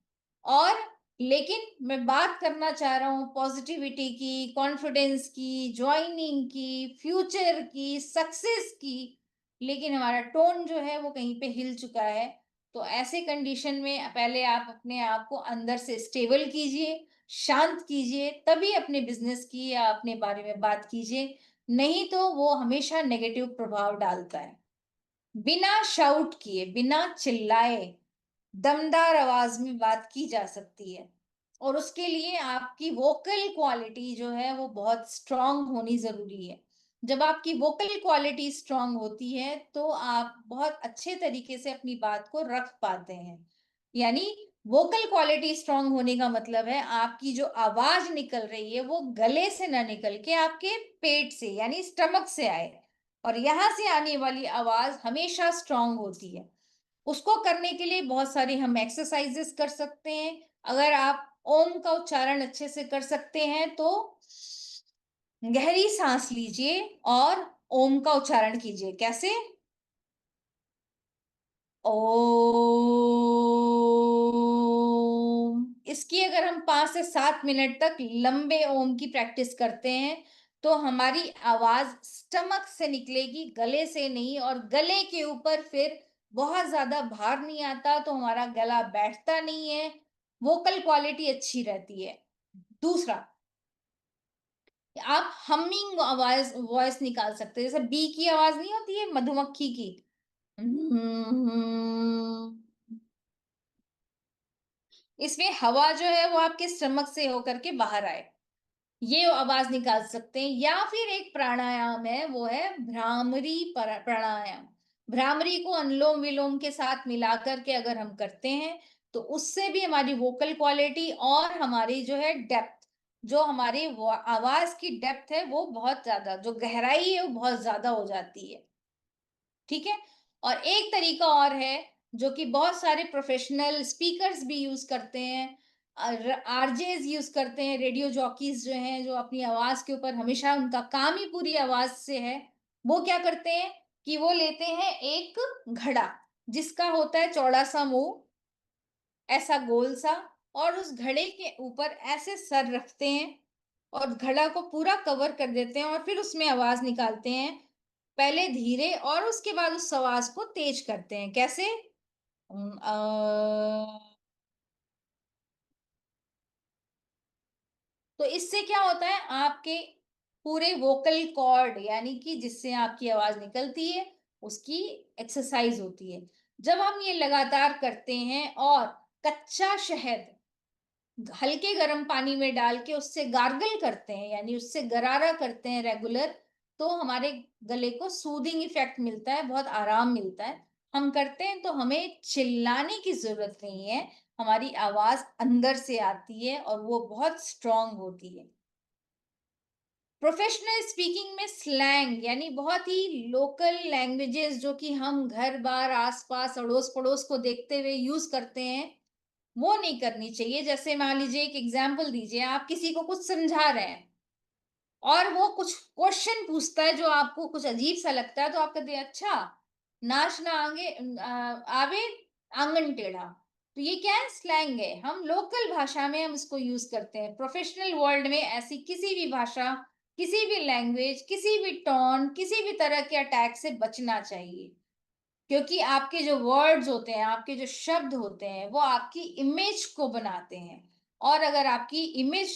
और लेकिन मैं बात करना चाह रहा हूँ पॉजिटिविटी की, कॉन्फिडेंस की, जॉइनिंग की, फ्यूचर की, सक्सेस की, लेकिन हमारा टोन जो है वो कहीं पे हिल चुका है। तो ऐसे कंडीशन में पहले आप अपने आप को अंदर से स्टेबल कीजिए, शांत कीजिए, तभी अपने बिज़नेस की या अपने बारे में बात कीजिए, नहीं तो वो हमेशा नेगेटिव प्रभाव डालता है। बिना शाउट किए, बिना चिल्लाए, दमदार आवाज में बात की जा सकती है। और उसके लिए आपकी वोकल क्वालिटी जो है वो बहुत स्ट्रांग होनी ज़रूरी है। जब आपकी वोकल क्वालिटी स्ट्रांग होती है, तो आप बहुत अच्छे तरीके से अपनी बात को रख पाते हैं। यानी वोकल क्वालिटी स्ट्रांग होने का मतलब है आपकी जो आवाज़ निकल रही है, वो गले से ना निकल के आपके पेट से यानी स्टमक से आए। और यहाँ से आने वाली आवाज़ हमेशा स्ट्रांग होती है। उसको करने के लिए बहुत सारी हम एक्सरसाइजेस कर सकते हैं। अगर आप ओम का उच्चारण अच्छे से कर सकते हैं, तो गहरी साँस लीजिए और ओम का उच्चारण कीजिए। कैसे? ओम। इसकी अगर हम 5 से 7 मिनट तक लंबे ओम की प्रैक्टिस करते हैं, तो हमारी आवाज़ स्टमक से निकलेगी, गले से नहीं, और गले के ऊपर फिर बहुत ज़्यादा भार नहीं आता, तो हमारा गला बैठता नहीं है, वोकल क्वालिटी अच्छी रहती है। दूसरा, आप हमिंग आवाज़ वॉइस निकाल सकते हैं, जैसे बी की आवाज़ नहीं होती है मधुमक्खी की? इसमें हवा जो है वो आपके स्टमक से होकर के बाहर आए। ये आवाज़ निकाल सकते हैं, या फिर एक प्राणायाम है, वो है भ्रामरी प्राणायाम। भ्रामरी को अनुलोम-विलोम के साथ मिलाकर के अगर हम करते हैं, तो उससे भी हमारी वोकल क्वालिटी और हमारी जो है डेप्थ, जो हमारी आवाज़ की डेप्थ है, वो बहुत ज़्यादा, जो गहराई है, वो बहुत ज़्यादा हो जाती है। ठीक है? और एक तरीका और है, जो कि बहुत सारे प्रोफ़ेशनल स्पीकर्स भी यूज़ करते हैं, आरजेज़ यूज़ करते हैं, रेडियो जॉकीज़ जो हैं, जो अपनी आवाज़ के ऊपर हमेशा उनका काम ही पूरी आवाज़ से है। वो क्या करते हैं कि वो लेते हैं एक घड़ा, जिसका होता है चौड़ा-सा मुँह, ऐसा गोल-सा, और उस घड़े के ऊपर ऐसे सर रखते हैं और घड़ा को पूरा कवर कर देते हैं और फिर उसमें आवाज़ निकालते हैं। पहले धीरे और उसके बाद उस आवाज़ को तेज करते हैं। कैसे? तो इससे क्या होता है, आपके पूरे वोकल कॉर्ड, यानी कि जिससे आपकी आवाज़ निकलती है, उसकी एक्सरसाइज़ होती है। जब हम ये लगातार करते हैं और कच्चा शहद हल्के गर्म पानी में डाल के उससे गार्गल करते हैं, यानी उससे गरारा करते हैं रेगुलर, तो हमारे गले को सूदिंग इफेक्ट मिलता है, बहुत आराम मिलता है। हम करते हैं तो हमें चिल्लाने की जरूरत नहीं है, हमारी आवाज अंदर से आती है और वो बहुत स्ट्रांग होती है। प्रोफेशनल स्पीकिंग में स्लैंग, यानी बहुत ही लोकल लैंग्वेजेस जो कि हम घर बार आसपास अड़ोस पड़ोस को देखते हुए यूज करते हैं, वो नहीं करनी चाहिए। जैसे मान लीजिए, एक एग्जांपल दीजिए, आप किसी को कुछ समझा रहे हैं और वो कुछ क्वेश्चन पूछता है जो आपको कुछ अजीब सा लगता है, तो आप कहते हैं, अच्छा, नाच ना आवे आंगन टेढ़ा। तो ये क्या है? स्लैंग है। हम लोकल भाषा में हम इसको यूज करते हैं। प्रोफेशनल वर्ल्ड में ऐसी किसी भी भाषा, किसी भी लैंग्वेज, किसी भी टोन, किसी भी तरह के अटैक से बचना चाहिए। क्योंकि आपके जो वर्ड्स होते हैं, आपके जो शब्द होते हैं, वो आपकी इमेज को बनाते हैं। और अगर आपकी इमेज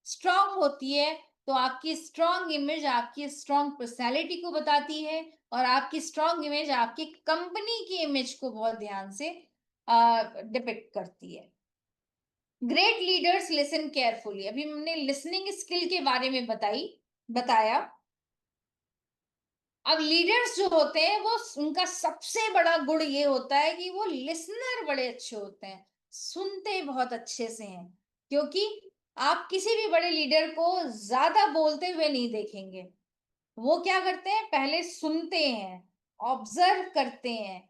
स्ट्रांग होती है, तो आपकी स्ट्रांग इमेज आपकी स्ट्रांग पर्सनैलिटी को बताती है, और आपकी स्ट्रांग इमेज आपकी कंपनी की इमेज को बहुत ध्यान से डिपिक्ट करती है। Great leaders listen carefully. अभी हमने लिसनिंग स्किल के बारे में बताया। अब लीडर्स जो होते हैं, वो उनका सबसे बड़ा गुण ये होता है कि वो लिसनर बड़े अच्छे होते हैं, सुनते बहुत अच्छे से हैं। क्योंकि आप किसी भी बड़े लीडर को ज्यादा बोलते हुए नहीं देखेंगे। वो क्या करते हैं? पहले सुनते हैं, ऑब्जर्व करते हैं,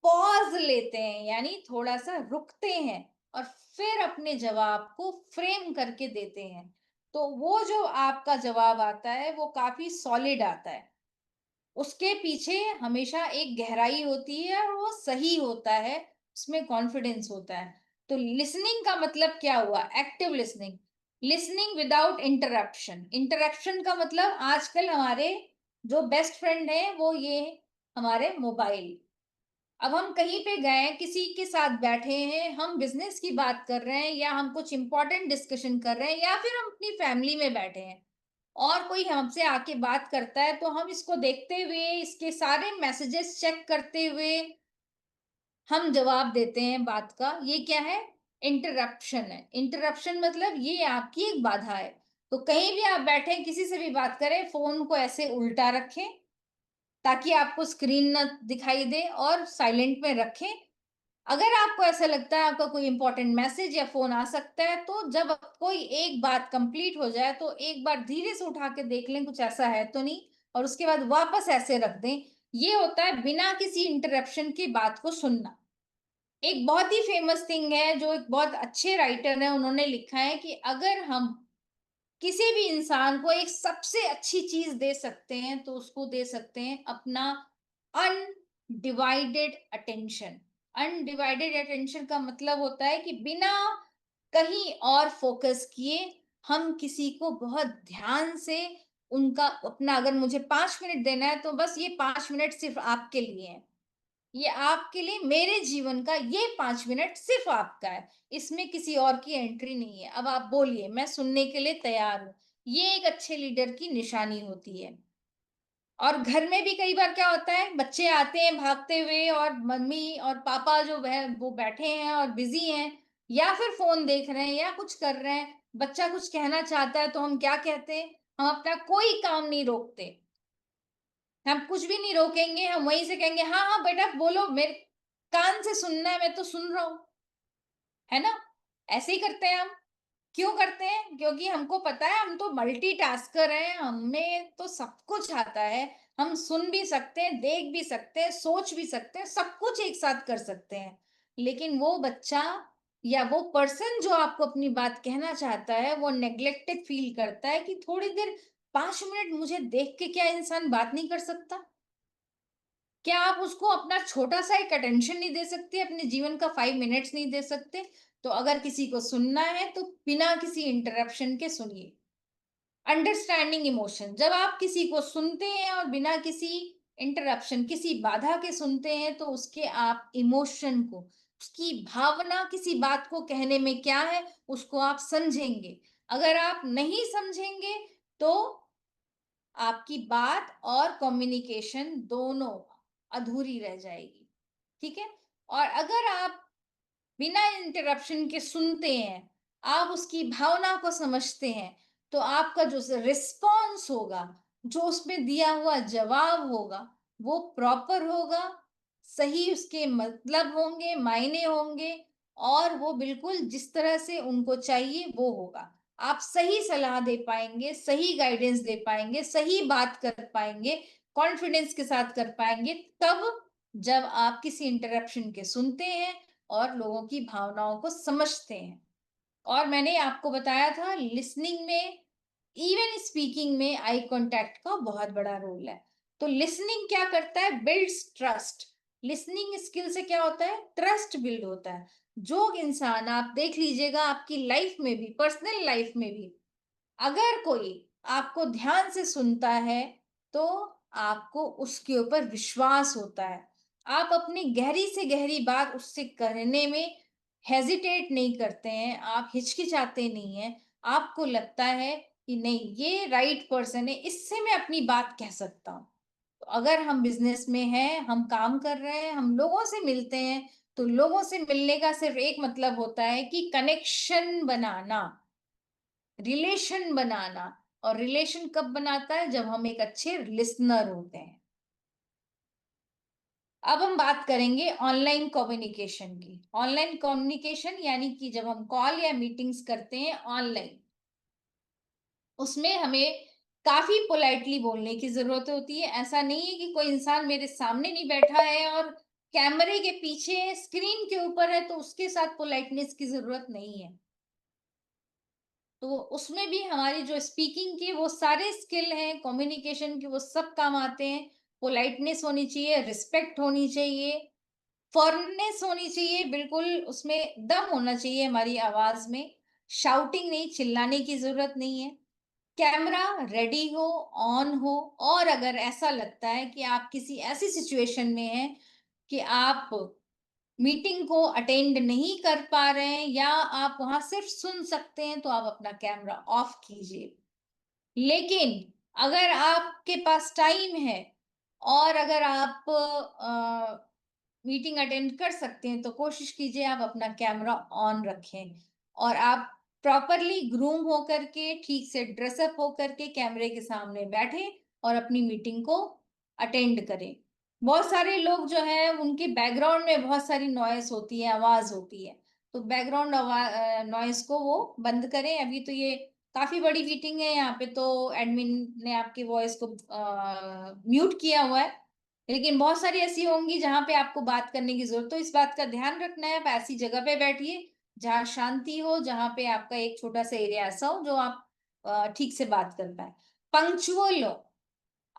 पॉज लेते हैं, यानी थोड़ा सा रुकते हैं, और फिर अपने जवाब को फ्रेम करके देते हैं। तो वो जो आपका जवाब आता है, वो काफी सॉलिड आता है। उसके पीछे हमेशा एक गहराई होती है और वो सही होता है, उसमें कॉन्फिडेंस होता है। तो लिसनिंग का मतलब क्या हुआ? Active listening. Listening without interruption. Interruption का मतलब आजकल हमारे जो बेस्ट फ्रेंड है, वो ये हमारे मोबाइल। अब हम कहीं पे गए, किसी के साथ बैठे हैं, हम बिजनेस की बात कर रहे हैं, या हम कुछ इंपॉर्टेंट डिस्कशन कर रहे हैं, या फिर हम अपनी फैमिली में बैठे हैं और कोई हमसे आके बात करता है, तो हम इसको देखते हुए, इसके सारे मैसेजेस चेक करते हुए हम जवाब देते हैं बात का। ये क्या है? इंटरप्शन है। इंटरप्शन मतलब ये आपकी एक बाधा है। तो कहीं भी आप बैठे किसी से भी बात करें, फोन को ऐसे उल्टा रखें ताकि आपको स्क्रीन ना दिखाई दे, और साइलेंट में रखें। अगर आपको ऐसा लगता है आपका कोई इंपॉर्टेंट मैसेज या फोन आ सकता है, तो जब कोई एक बात कंप्लीट हो जाए, तो एक बार धीरे से उठा के देख लें कुछ ऐसा है तो नहीं, और उसके बाद वापस ऐसे रख दें। ये होता है बिना किसी इंटरप्शन की बात को सुनना। एक बहुत ही फेमस थिंग है, जो एक बहुत अच्छे राइटर हैं, उन्होंने लिखा है कि अगर हम किसी भी इंसान को एक सबसे अच्छी चीज दे सकते हैं, तो उसको दे सकते हैं अपना अनडिवाइडेड अटेंशन। अनडिवाइडेड अटेंशन का मतलब होता है कि बिना कहीं और फोकस किए हम किसी को बहुत ध्यान से उनका अपना, अगर मुझे 5 मिनट देना है, तो बस ये 5 मिनट सिर्फ आपके लिए है। ये आपके लिए, मेरे जीवन का ये 5 मिनट सिर्फ आपका है। इसमें किसी और की एंट्री नहीं है। अब आप बोलिए, मैं सुनने के लिए तैयार हूँ। ये एक अच्छे लीडर की निशानी होती है। और घर में भी कई बार क्या होता है, बच्चे आते हैं भागते हुए, और मम्मी और पापा जो है वो बैठे हैं और बिजी हैं, या फिर फोन देख रहे हैं या कुछ कर रहे हैं। बच्चा कुछ कहना चाहता है तो हम क्या कहते हैं? हम अपना कोई काम नहीं रोकते। हम कुछ भी नहीं रोकेंगे, हम वहीं से कहेंगे, "हाँ, हाँ, बेटा बोलो, मेरे कान से सुनना है, मैं तो सुन रहा हूँ।" है ना? ऐसे ही करते हैं हम। क्यों करते हैं? क्योंकि हमको पता है हम तो मल्टीटास्कर हैं, हमें तो सब कुछ आता है। हम सुन भी सकते हैं, देख भी सकते हैं, सोच भी सकते हैं, सब कुछ एक साथ कर सकते हैं। लेकिन वो बच्चा या वो पर्सन जो आपको अपनी बात कहना चाहता है, वो नेग्लेक्टेड फील करता है कि थोड़ी देर 5 मिनट मुझे देख के क्या इंसान बात नहीं कर सकता? क्या आप उसको अपना छोटा-सा एक अटेंशन नहीं दे सकते, अपने जीवन का 5 मिनट्स नहीं दे सकते? तो अगर किसी को सुनना है, तो बिना किसी इंटरप्शन के सुनिए। अंडरस्टैंडिंग इमोशन, जब आप किसी को सुनते हैं और बिना किसी इंटरप्शन, किसी बाधा के सुनते हैं, तो उसके आप इमोशन को, उसकी भावना किसी बात को कहने में क्या है, उसको आप समझेंगे। अगर आप नहीं समझेंगे, तो आपकी बात और कम्युनिकेशन दोनों अधूरी रह जाएगी, ठीक है? और अगर आप बिना इंटरप्शन के सुनते हैं, आप उसकी भावना को समझते हैं, तो आपका जो रिस्पॉन्स होगा, जो उसमें दिया हुआ जवाब होगा, वो प्रॉपर होगा, सही उसके मतलब होंगे, मायने होंगे और वो बिल्कुल जिस तरह से उनको चाहिए वो होगा। आप सही सलाह दे पाएँगे, सही गाइडेंस दे पाएँगे, सही बात कर पाएँगे, कॉन्फिडेंस के साथ कर पाएँगे, तब जब आप किसी इंटरप्शन के सुनते हैं और लोगों की भावनाओं को समझते हैं। और मैंने आपको बताया था लिसनिंग में, इवन स्पीकिंग में आई कॉन्टैक्ट का बहुत बड़ा रोल है। तो लिसनिंग क्या करता है? Builds trust. लिसनिंग स्किल से क्या होता है? ट्रस्ट बिल्ड होता है। जो इंसान आप देख लीजिएगा आपकी लाइफ में भी, पर्सनल लाइफ में भी, अगर कोई आपको ध्यान से सुनता है, तो आपको उसके ऊपर विश्वास होता है। आप अपनी गहरी से गहरी बात उससे करने में हेजिटेट नहीं करते हैं, आप हिचकिचाते नहीं हैं। आपको लगता है कि नहीं, ये राइट पर्सन है, इससे मैं अपनी बात कह सकता हूँ। तो अगर हम बिज़नेस में हैं, हम काम कर रहे हैं, हम लोगों से मिलते हैं, तो लोगों से मिलने का सिर्फ़ एक मतलब होता है कि कनेक्शन बनाना। रिलेशन बनाना। और रिलेशन कब बनाता है? जब हम एक अच्छे लिसनर होते हैं। अब हम बात करेंगे ऑनलाइन कम्युनिकेशन की। ऑनलाइन कम्युनिकेशन यानी कि जब हम कॉल या मीटिंग्स करते हैं ऑनलाइन, उसमें हमें काफी पोलाइटली बोलने की जरूरत होती है। ऐसा नहीं है कि कोई इंसान मेरे सामने नहीं बैठा है और कैमरे के पीछे स्क्रीन के ऊपर है तो उसके साथ पोलाइटनेस की जरूरत नहीं है। तो उसमें भी हमारी जो स्पीकिंग की वो सारे स्किल हैं, कम्युनिकेशन के, वो सब काम आते हैं। पोलाइटनेस होनी चाहिए, रिस्पेक्ट होनी चाहिए, फर्मनेस होनी चाहिए, बिल्कुल उसमें दम होना चाहिए हमारी आवाज़ में। शाउटिंग नहीं, चिल्लाने की ज़रूरत नहीं है। कैमरा रेडी हो, ऑन हो। और अगर ऐसा लगता है कि आप किसी ऐसी सिचुएशन में हैं कि आप मीटिंग को अटेंड नहीं कर पा रहे हैं या आप वहां सिर्फ सुन सकते हैं, तो आप अपना कैमरा ऑफ कीजिए। लेकिन अगर आपके पास टाइम है और अगर आप मीटिंग अटेंड कर सकते हैं, तो कोशिश कीजिए आप अपना कैमरा ऑन रखें और आप प्रॉपरली ग्रूम होकर के, ठीक से ड्रेसअप होकर के कैमरे के सामने बैठें और अपनी मीटिंग को अटेंड करें। बहुत सारे लोग जो हैं उनके बैकग्राउंड में बहुत सारी नॉइज़ होती है, आवाज़ होती है। तो बैकग्राउंड नॉइज़ को वो बंद करें। अभी तो ये काफ़ी बड़ी मीटिंग है, यहाँ पे तो एडमिन ने आपकी वॉइस को म्यूट किया हुआ है। लेकिन बहुत सारी ऐसी होंगी जहाँ पे आपको बात करने की ज़रूरत, तो इस बात का ध्यान रखना है, आप ऐसी जगह पे बैठिए जहाँ शांति हो, जहाँ पे आपका एक छोटा-सा एरिया ऐसा हो जो आप ठीक से बात कर पाएँ। पंक्चुअल हो,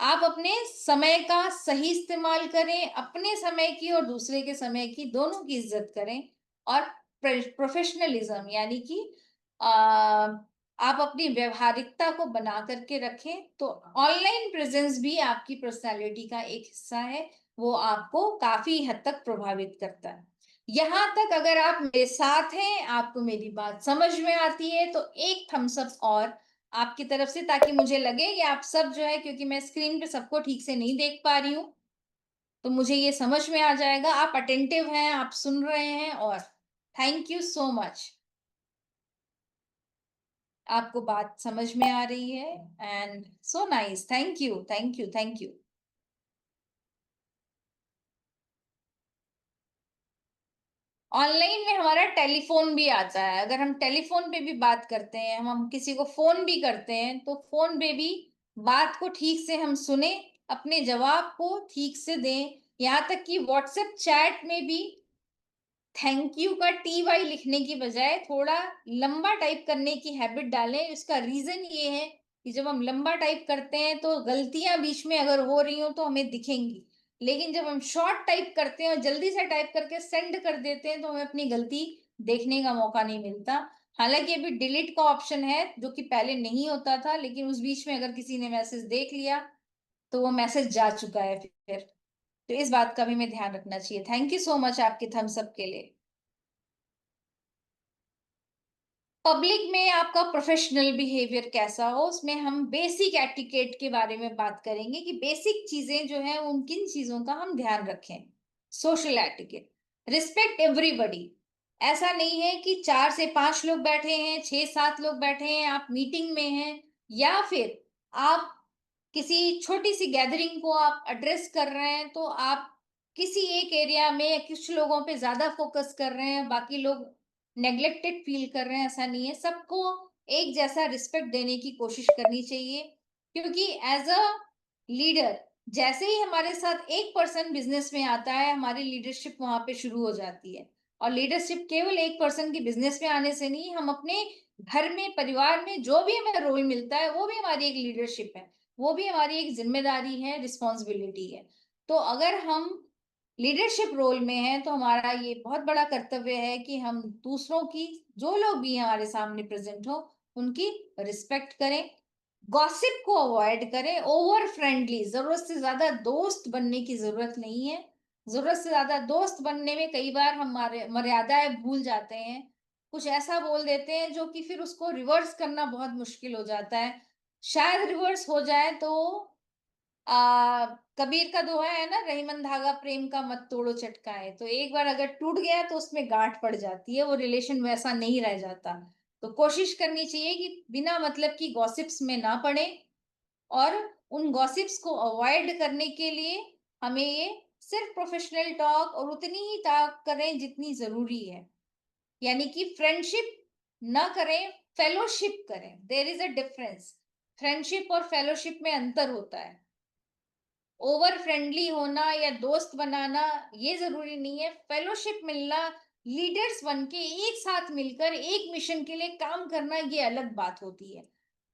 आप अपने समय का सही इस्तेमाल करें, अपने समय की और दूसरे के समय की, दोनों की इज़्ज़त करें। और प्रोफ़ेशनलिज़्म यानी कि आप अपनी व्यावहारिकता को बना कर के रखें, तो ऑनलाइन प्रेज़ेंस भी आपकी पर्सनैलिटी का एक हिस्सा है, वो आपको काफ़ी हद तक प्रभावित करता है। यहाँ तक अगर आप मेरे साथ हैं, आपको मेरी बात समझ में आती है, तो एक थम्स अप और आपकी तरफ से, ताकि मुझे लगे कि आप सब जो है, क्योंकि मैं स्क्रीन पे सबको ठीक से नहीं देख पा रही हूँ, तो मुझे ये समझ में आ जाएगा आप अटेंटिव हैं, आप सुन रहे हैं। और थैंक यू सो मच। आपको बात समझ में आ रही है and so nice. Thank you, thank you, thank you. Online में हमारा टेलीफ़ोन भी आता है। अगर हम टेलीफ़ोन पे भी बात करते हैं, हम किसी को फ़ोन भी करते हैं, तो फ़ोन पे भी बात को ठीक से हम सुनें, अपने जवाब को ठीक से दें। यहाँ तक कि व्हाट्सएप चैट में भी थैंक यू का टी-वाई लिखने की बजाय थोड़ा लंबा टाइप करने की हैबिट डालें। इसका रीज़न ये है कि जब हम लंबा टाइप करते हैं तो गलतियाँ बीच में अगर हो रही हों तो हमें दिखेंगी। लेकिन जब हम शॉर्ट टाइप करते हैं और जल्दी से टाइप करके सेंड कर देते हैं तो हमें अपनी गलती देखने का मौका नहीं मिलता। हालाँकि अभी डिलीट का ऑप्शन है जो कि पहले नहीं होता था, लेकिन उस बीच में अगर किसी ने मैसेज देख लिया तो वो मैसेज जा चुका है फिर। तो इस बात का भी हमें ध्यान रखना चाहिए। थैंक यू सो मच आपके थम्स अप के लिए। पब्लिक में आपका प्रोफेशनल बिहेवियर कैसा हो, उसमें हम बेसिक एटिकेट के बारे में बात करेंगे कि बेसिक चीजें जो हैं उन किन चीजों का हम ध्यान रखें। Social etiquette, respect everybody. ऐसा नहीं है कि 4 से 5 लोग बैठे हैं, 6-7 लोग बैठे हैं, आप मीटिंग में हैं या फिर आप किसी छोटी-सी गैदरिंग को आप एड्रेस कर रहे हैं, तो आप किसी एक एरिया में कुछ लोगों पे ज़्यादा फ़ोकस कर रहे हैं, बाकी लोग नेग्लेक्टेड फ़ील कर रहे हैं, ऐसा नहीं है। सबको एक जैसा रिस्पेक्ट देने की कोशिश करनी चाहिए, क्योंकि एज़ अ लीडर जैसे ही हमारे साथ एक पर्सन बिज़नेस में आता है, हमारी लीडरशिप वहाँ पे शुरू हो जाती है। और लीडरशिप केवल एक पर्सन के बिज़नेस में आने से नहीं, हम अपने घर में, परिवार में जो भी हमें रोल मिलता है, वो भी हमारी एक लीडरशिप है। वो भी हमारी एक ज़िम्मेदारी है, रिस्पॉन्सिबिलिटी है। तो अगर हम लीडरशिप रोल में हैं, तो हमारा ये बहुत बड़ा कर्तव्य है कि हम दूसरों की, जो लोग भी हमारे सामने प्रेज़ेंट हो, उनकी रिस्पेक्ट करें, गॉसिप को अवॉइड करें, ओवर फ्रेंडली, ज़रूरत से ज़्यादा दोस्त बनने की ज़रूरत नहीं है। ज़रूरत से ज़्यादा दोस्त बनने में कई बार हमारे मर्यादाएँ भूल जाते हैं। कुछ ऐसा बोल देते हैं जो कि फिर उसको रिवर्स करना बहुत मुश्किल हो जाता है। शायद रिवर्स हो जाए तो कबीर का दोहा है ना, रहीमन धागा प्रेम का मत तोड़ो चटकाए। तो एक बार अगर टूट गया तो उसमें गांठ पड़ जाती है, वो रिलेशन वैसा नहीं रह जाता। तो कोशिश करनी चाहिए कि बिना मतलब की गॉसिप्स में ना पड़े, और उन गॉसिप्स को अवॉइड करने के लिए हमें ये सिर्फ प्रोफेशनल टॉक और उतनी ही टॉक करें जितनी जरूरी है। यानी कि फ्रेंडशिप ना करें, फेलोशिप करें। There is a difference. Friendship और फेलोशिप में अंतर होता है। ओवर फ्रेंडली होना या दोस्त बनाना ये ज़रूरी नहीं है। फेलोशिप मिलना, लीडर्स बन के एक साथ मिलकर एक मिशन के लिए काम करना, ये अलग बात होती है।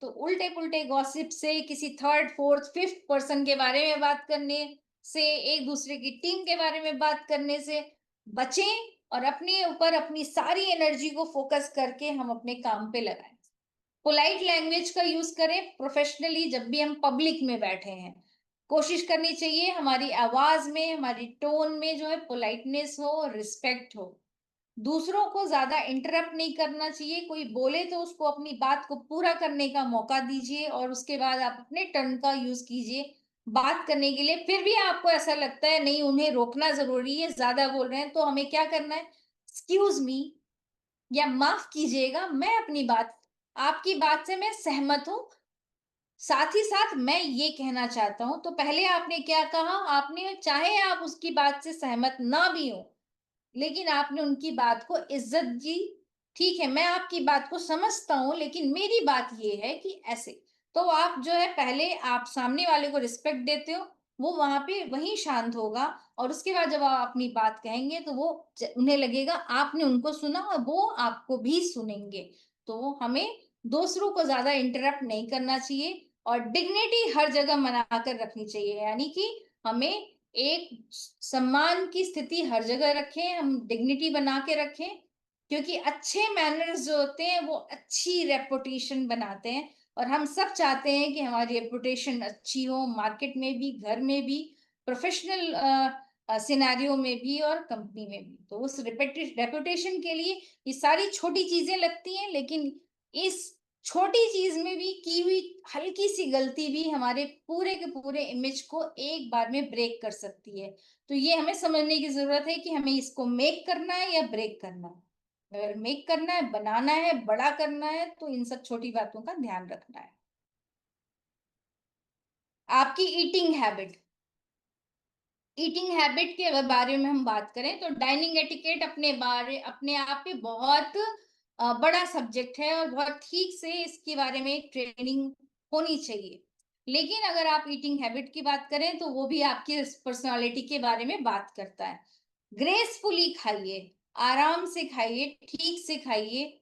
तो उल्टे-पुल्टे गॉसिप से, किसी थर्ड, फोर्थ, फिफ्थ पर्सन के बारे में बात करने से, एक दूसरे की टीम के बारे में बात करने से बचें और अपने ऊपर अपनी सारी एनर्जी को फोकस करके हम अपने काम पे लगाएँ। पोलाइट लैंग्वेज का यूज़ करें प्रोफेशनली जब भी हम पब्लिक में बैठे हैं। कोशिश करनी चाहिए हमारी आवाज़ में, हमारी टोन में जो है पोलाइटनेस हो, रिस्पेक्ट हो। दूसरों को ज़्यादा इंटरप्ट नहीं करना चाहिए। कोई बोले तो उसको अपनी बात को पूरा करने का मौका दीजिए और उसके बाद आप अपने टर्न का यूज़ कीजिए बात करने के लिए। फिर भी आपको ऐसा लगता है नहीं, उन्हें रोकना ज़रूरी है, ज़्यादा बोल रहे हैं, तो हमें क्या करना है? एक्सक्यूज़ मी या माफ़ कीजिएगा, मैं अपनी बात, आपकी बात से मैं सहमत हूँ। साथ ही साथ मैं ये कहना चाहता हूँ, तो पहले आपने क्या कहा? आपने, चाहे आप उसकी बात से सहमत ना भी हों, लेकिन आपने उनकी बात को इज़्ज़त दी। ठीक है, मैं आपकी बात को समझता हूँ, लेकिन मेरी बात ये है कि ऐसे। तो आप जो है पहले आप सामने वाले को रिस्पेक्ट देते हो, वो वहाँ पे वहीं शांत होगा और उसके बाद जब आप अपनी बात कहेंगे तो वो उन्हें लगेगा आपने उनको सुना और वो आपको भी सुनेंगे। तो हमें दूसरों को ज़्यादा इंटरप्ट नहीं करना चाहिए और डिग्निटी हर जगह मना कर रखनी चाहिए। यानी कि हमें एक सम्मान की स्थिति हर जगह रखें, हम डिग्निटी बना के रखें, क्योंकि अच्छे मैनर्स जो होते हैं वो अच्छी रेपुटेशन बनाते हैं और हम सब चाहते हैं कि हमारी रेपुटेशन अच्छी हो, मार्केट में भी, घर में भी, प्रोफेशनल सिनेरियो में भी और कंपनी में भी। तो उस रेपुटेशन के लिए ये सारी छोटी चीजें लगती हैं, लेकिन इस छोटी चीज में भी की हुई हल्की सी गलती भी हमारे पूरे के पूरे इमेज को एक बार में ब्रेक कर सकती है। तो ये हमें समझने की ज़रूरत है कि हमें इसको मेक करना है या ब्रेक करना है। अगर मेक करना है, बनाना है, बड़ा करना है, तो इन सब छोटी बातों का ध्यान रखना है। आपकी ईटिंग हैबिट, ईटिंग हैबिट के अगर बारे में हम बात करें तो डाइनिंग एटिकेट अपने आप में बहुत बड़ा सब्जेक्ट है और बहुत ठीक से इसके बारे में ट्रेनिंग होनी चाहिए। लेकिन अगर आप ईटिंग हैबिट की बात करें तो वो भी आपकी पर्सनालिटी के बारे में बात करता है। ग्रेसफुली खाइए, आराम से खाइए, ठीक से खाइए,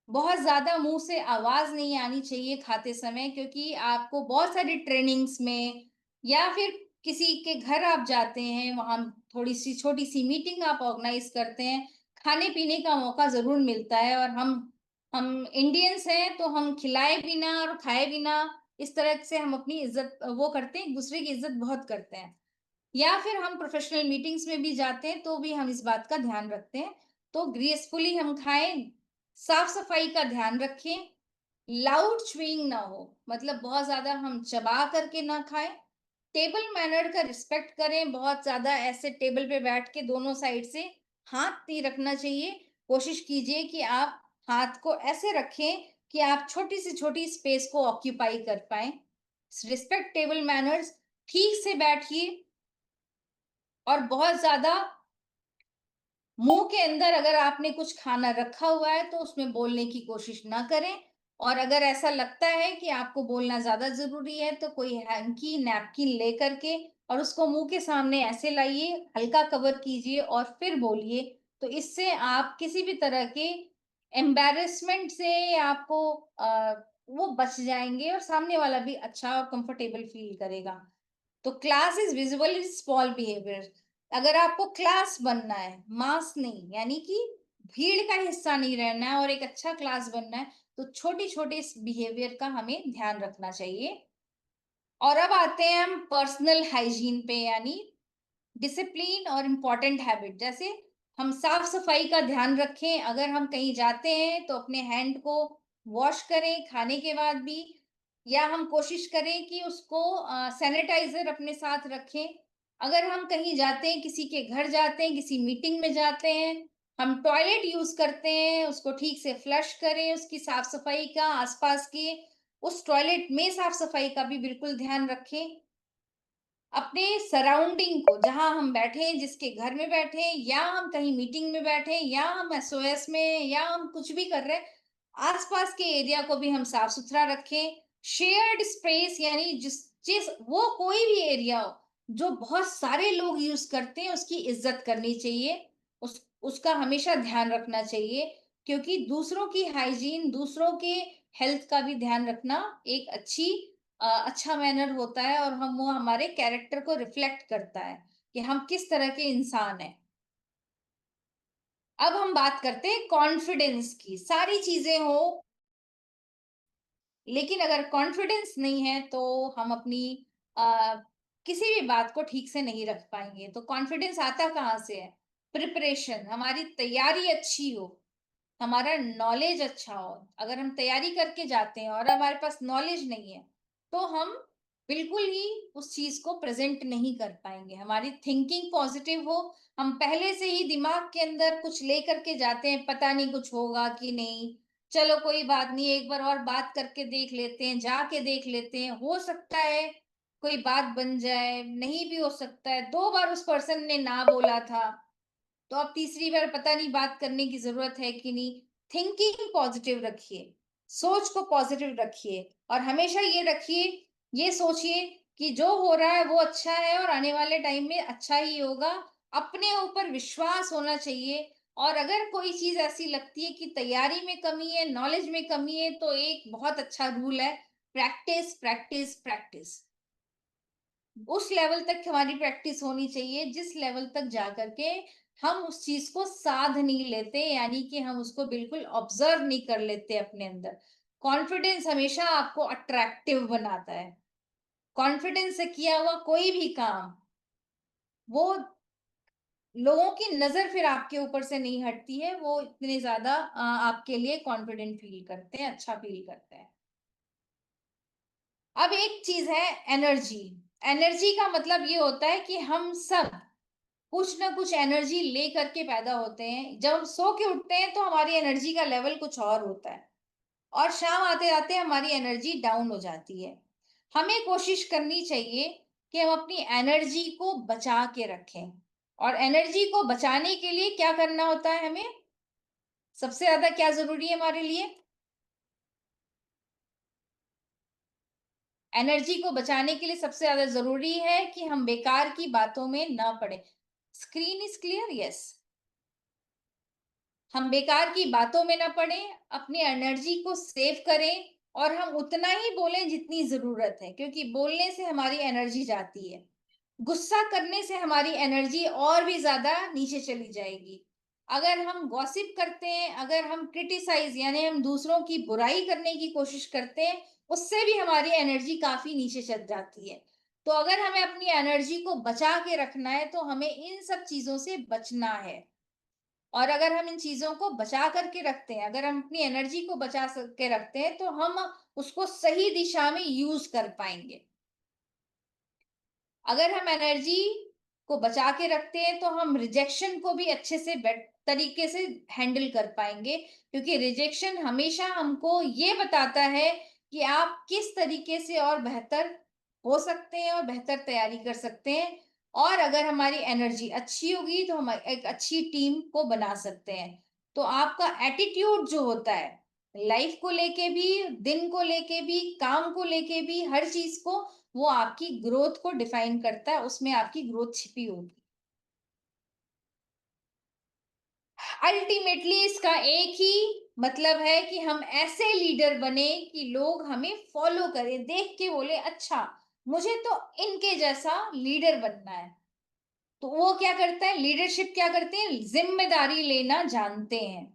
बहुत ज़्यादा मुँह से आवाज़ नहीं आनी चाहिए खाते समय, क्योंकि आपको बहुत सारी ट्रेनिंग्स में या फिर किसी के घर आप जाते हैं, वहाँ थोड़ी-सी छोटी-सी मीटिंग आप ऑर्गेनाइज़ करते हैं, खाने-पीने का मौका ज़रूर मिलता है और हम इंडियंस हैं, तो हम खिलाए बिना और खाए बिना इस तरह से हम अपनी इज़्ज़त वो करते हैं, एक-दूसरे की इज़्ज़त बहुत करते हैं। या फिर हम प्रोफेशनल मीटिंग्स में भी जाते हैं तो भी हम इस बात का ध्यान रखते हैं। तो ग्रेसफुली हम खाएँ, साफ-सफाई का ध्यान रखें, लाउड च्यूइंग ना हो, मतलब बहुत ज़्यादा हम चबा करके ना खाएँ, टेबल मैनर का रिस्पेक्ट करें, बहुत ज़्यादा ऐसे टेबल पे बैठ के दोनों साइड से हाथ नहीं रखना चाहिए। कोशिश कीजिए कि आप हाथ को ऐसे रखें कि आप छोटी से छोटी स्पेस को ऑक्यूपाई कर पाएँ। रिस्पेक्ट टेबल मैनर्स, ठीक से बैठिए और बहुत ज़्यादा मुँह के अंदर अगर आपने कुछ खाना रखा हुआ है तो उसमें बोलने की कोशिश ना करें, और अगर ऐसा लगता है कि आपको बोलना ज़्यादा ज़रूरी है तो कोई हैंकी, नैपकिन लेकर के और उसको मुँह के सामने ऐसे लाइए, हल्का कवर कीजिए और फिर बोलिए। तो इससे आप किसी भी तरह के एम्बैरेसमेंट से आपको वो बच जाएँगे और सामने वाला भी अच्छा और कंफर्टेबल फ़ील करेगा। तो class is visible in small behaviour. अगर आपको क्लास बनना है, मास नहीं, यानी कि भीड़ का हिस्सा नहीं रहना है और एक अच्छा क्लास बनना है, तो छोटे छोटे इस बिहेवियर का हमें ध्यान रखना चाहिए। और अब आते हैं हम पर्सनल हाइजीन पे, यानी डिसिप्लिन और इम्पोर्टेंट हैबिट। जैसे हम साफ सफाई का ध्यान रखें, अगर हम कहीं जाते हैं तो अपने हैंड को वॉश करें खाने के बाद भी, या हम कोशिश करें कि उसको सैनिटाइजर अपने साथ रखें। अगर हम कहीं जाते हैं, किसी के घर जाते हैं, किसी मीटिंग में जाते हैं, हम टॉयलेट यूज करते हैं, उसको ठीक से फ्लश करें, उसकी साफ सफाई का, आसपास के उस टॉयलेट में साफ सफाई का भी बिल्कुल ध्यान रखें। अपने सराउंडिंग को, जहाँ हम बैठे हैं, जिसके घर में बैठे हैं, या हम कहीं मीटिंग में बैठे हैं, या हम एसओएस में, या हम कुछ भी कर रहे हैं, आसपास के एरिया को भी हम साफ सुथरा रखें। शेयर्ड स्पेस, यानी जिस वो कोई भी एरिया हो जो बहुत सारे लोग यूज करते हैं, उसकी इज्जत करनी चाहिए, उसका हमेशा ध्यान रखना चाहिए, क्योंकि दूसरों की हाइजीन, दूसरों के हेल्थ का भी ध्यान रखना एक अच्छा मैनर होता है, और हम वो हमारे कैरेक्टर को रिफ्लेक्ट करता है कि हम किस तरह के इंसान हैं। अब हम बात करते हैं कॉन्फिडेंस की। सारी चीजें हो, लेकिन अगर कॉन्फिडेंस नहीं है तो हम अपनी आ, किसी भी बात को ठीक से नहीं रख पाएंगे। तो कॉन्फिडेंस आता कहाँ से है? प्रिपरेशन, हमारी तैयारी अच्छी हो, हमारा नॉलेज अच्छा हो। अगर हम तैयारी करके जाते हैं और हमारे पास नॉलेज नहीं है, तो हम बिल्कुल ही उस चीज को प्रेजेंट नहीं कर पाएंगे। हमारी थिंकिंग पॉजिटिव हो, हम पहले से ही दिमाग के अंदर कुछ लेकर के जाते हैं, पता नहीं कुछ होगा कि नहीं, चलो कोई बात नहीं, एक बार और बात करके देख लेते हैं, जाके देख लेते हैं, हो सकता है कोई बात बन जाए, नहीं भी हो सकता है, 2 बार उस पर्सन ने ना बोला था, तो अब तीसरी बार पता नहीं बात करने की ज़रूरत है कि नहीं। थिंकिंग पॉज़िटिव रखिए, सोच को पॉज़िटिव रखिए और हमेशा ये रखिए, ये सोचिए कि जो हो रहा है वो अच्छा है और आने वाले टाइम में अच्छा ही होगा। अपने ऊपर विश्वास होना चाहिए, और अगर कोई चीज़ ऐसी लगती है कि तैयारी में कमी है, नॉलेज में कमी है, तो एक बहुत अच्छा रूल है, प्रैक्टिस, प्रैक्टिस, प्रैक्टिस। उस लेवल तक हमारी प्रैक्टिस होनी चाहिए जिस लेवल तक जाकर के हम उस चीज को साध नहीं लेते, यानी कि हम उसको बिल्कुल ऑब्जर्व नहीं कर लेते अपने अंदर। कॉन्फिडेंस हमेशा आपको अट्रैक्टिव बनाता है। कॉन्फिडेंस से किया हुआ कोई भी काम, वो लोगों की नजर फिर आपके ऊपर से नहीं हटती है, वो इतने ज्यादा आपके लिए कॉन्फिडेंट फील करते हैं, अच्छा फील करते हैं। अब एक चीज है एनर्जी। एनर्जी का मतलब ये होता है कि हम सब कुछ ना कुछ एनर्जी ले करके पैदा होते हैं। जब हम सो के उठते हैं तो हमारी एनर्जी का लेवल कुछ और होता है और शाम आते-आते हमारी एनर्जी डाउन हो जाती है। हमें कोशिश करनी चाहिए कि हम अपनी एनर्जी को बचा के रखें और एनर्जी को बचाने के लिए क्या करना होता है हमें? सबसे ज़्यादा क्या ज़रूरी है हमारे लिए? एनर्जी को बचाने के लिए सबसे ज़्यादा ज़रूरी है कि हम बेकार की बातों में ना पड़ें। Screen is clear? यस। हम बेकार की बातों में ना पड़ें, अपनी एनर्जी को सेव करें और हम उतना ही बोलें जितनी ज़रूरत है, क्योंकि बोलने से हमारी एनर्जी जाती है। गुस्सा करने से हमारी एनर्जी और भी ज़्यादा नीचे चली जाएगी। अगर हम गॉसिप करते हैं, अगर हम क्रिटिसाइज़ यानी हम दूसरों की बुराई करने की कोशिश करते हैं, उससे भी हमारी एनर्जी काफ़ी नीचे चल जाती है। तो अगर हमें अपनी एनर्जी को बचा के रखना है, तो हमें इन सब चीज़ों से बचना है। और अगर हम इन चीज़ों को बचा कर के रखते हैं, अगर हम अपनी एनर्जी को बचा के रखते हैं, तो हम उसको सही दिशा में यूज़ कर पाएँगे। अगर हम एनर्जी को बचा के रखते हैं तो हम रिजेक्शन को भी अच्छे से तरीके से हैंडल कर पाएंगे, क्योंकि रिजेक्शन हमेशा हमको ये बताता है कि आप किस तरीके से और बेहतर हो सकते हैं और बेहतर तैयारी कर सकते हैं। और अगर हमारी एनर्जी अच्छी होगी तो हम एक अच्छी टीम को बना सकते हैं। तो आपका एटीट्यूड जो होता है, लाइफ को लेके भी, दिन को लेके भी, काम को लेके भी, हर चीज को, वो आपकी ग्रोथ को डिफाइन करता है, उसमें आपकी ग्रोथ छिपी होगी। अल्टीमेटली इसका एक ही मतलब है कि हम ऐसे लीडर बने कि लोग हमें फॉलो करें, देख के बोले अच्छा, मुझे तो इनके जैसा लीडर बनना है। तो वो क्या करता है, लीडरशिप क्या करते हैं, जिम्मेदारी लेना जानते हैं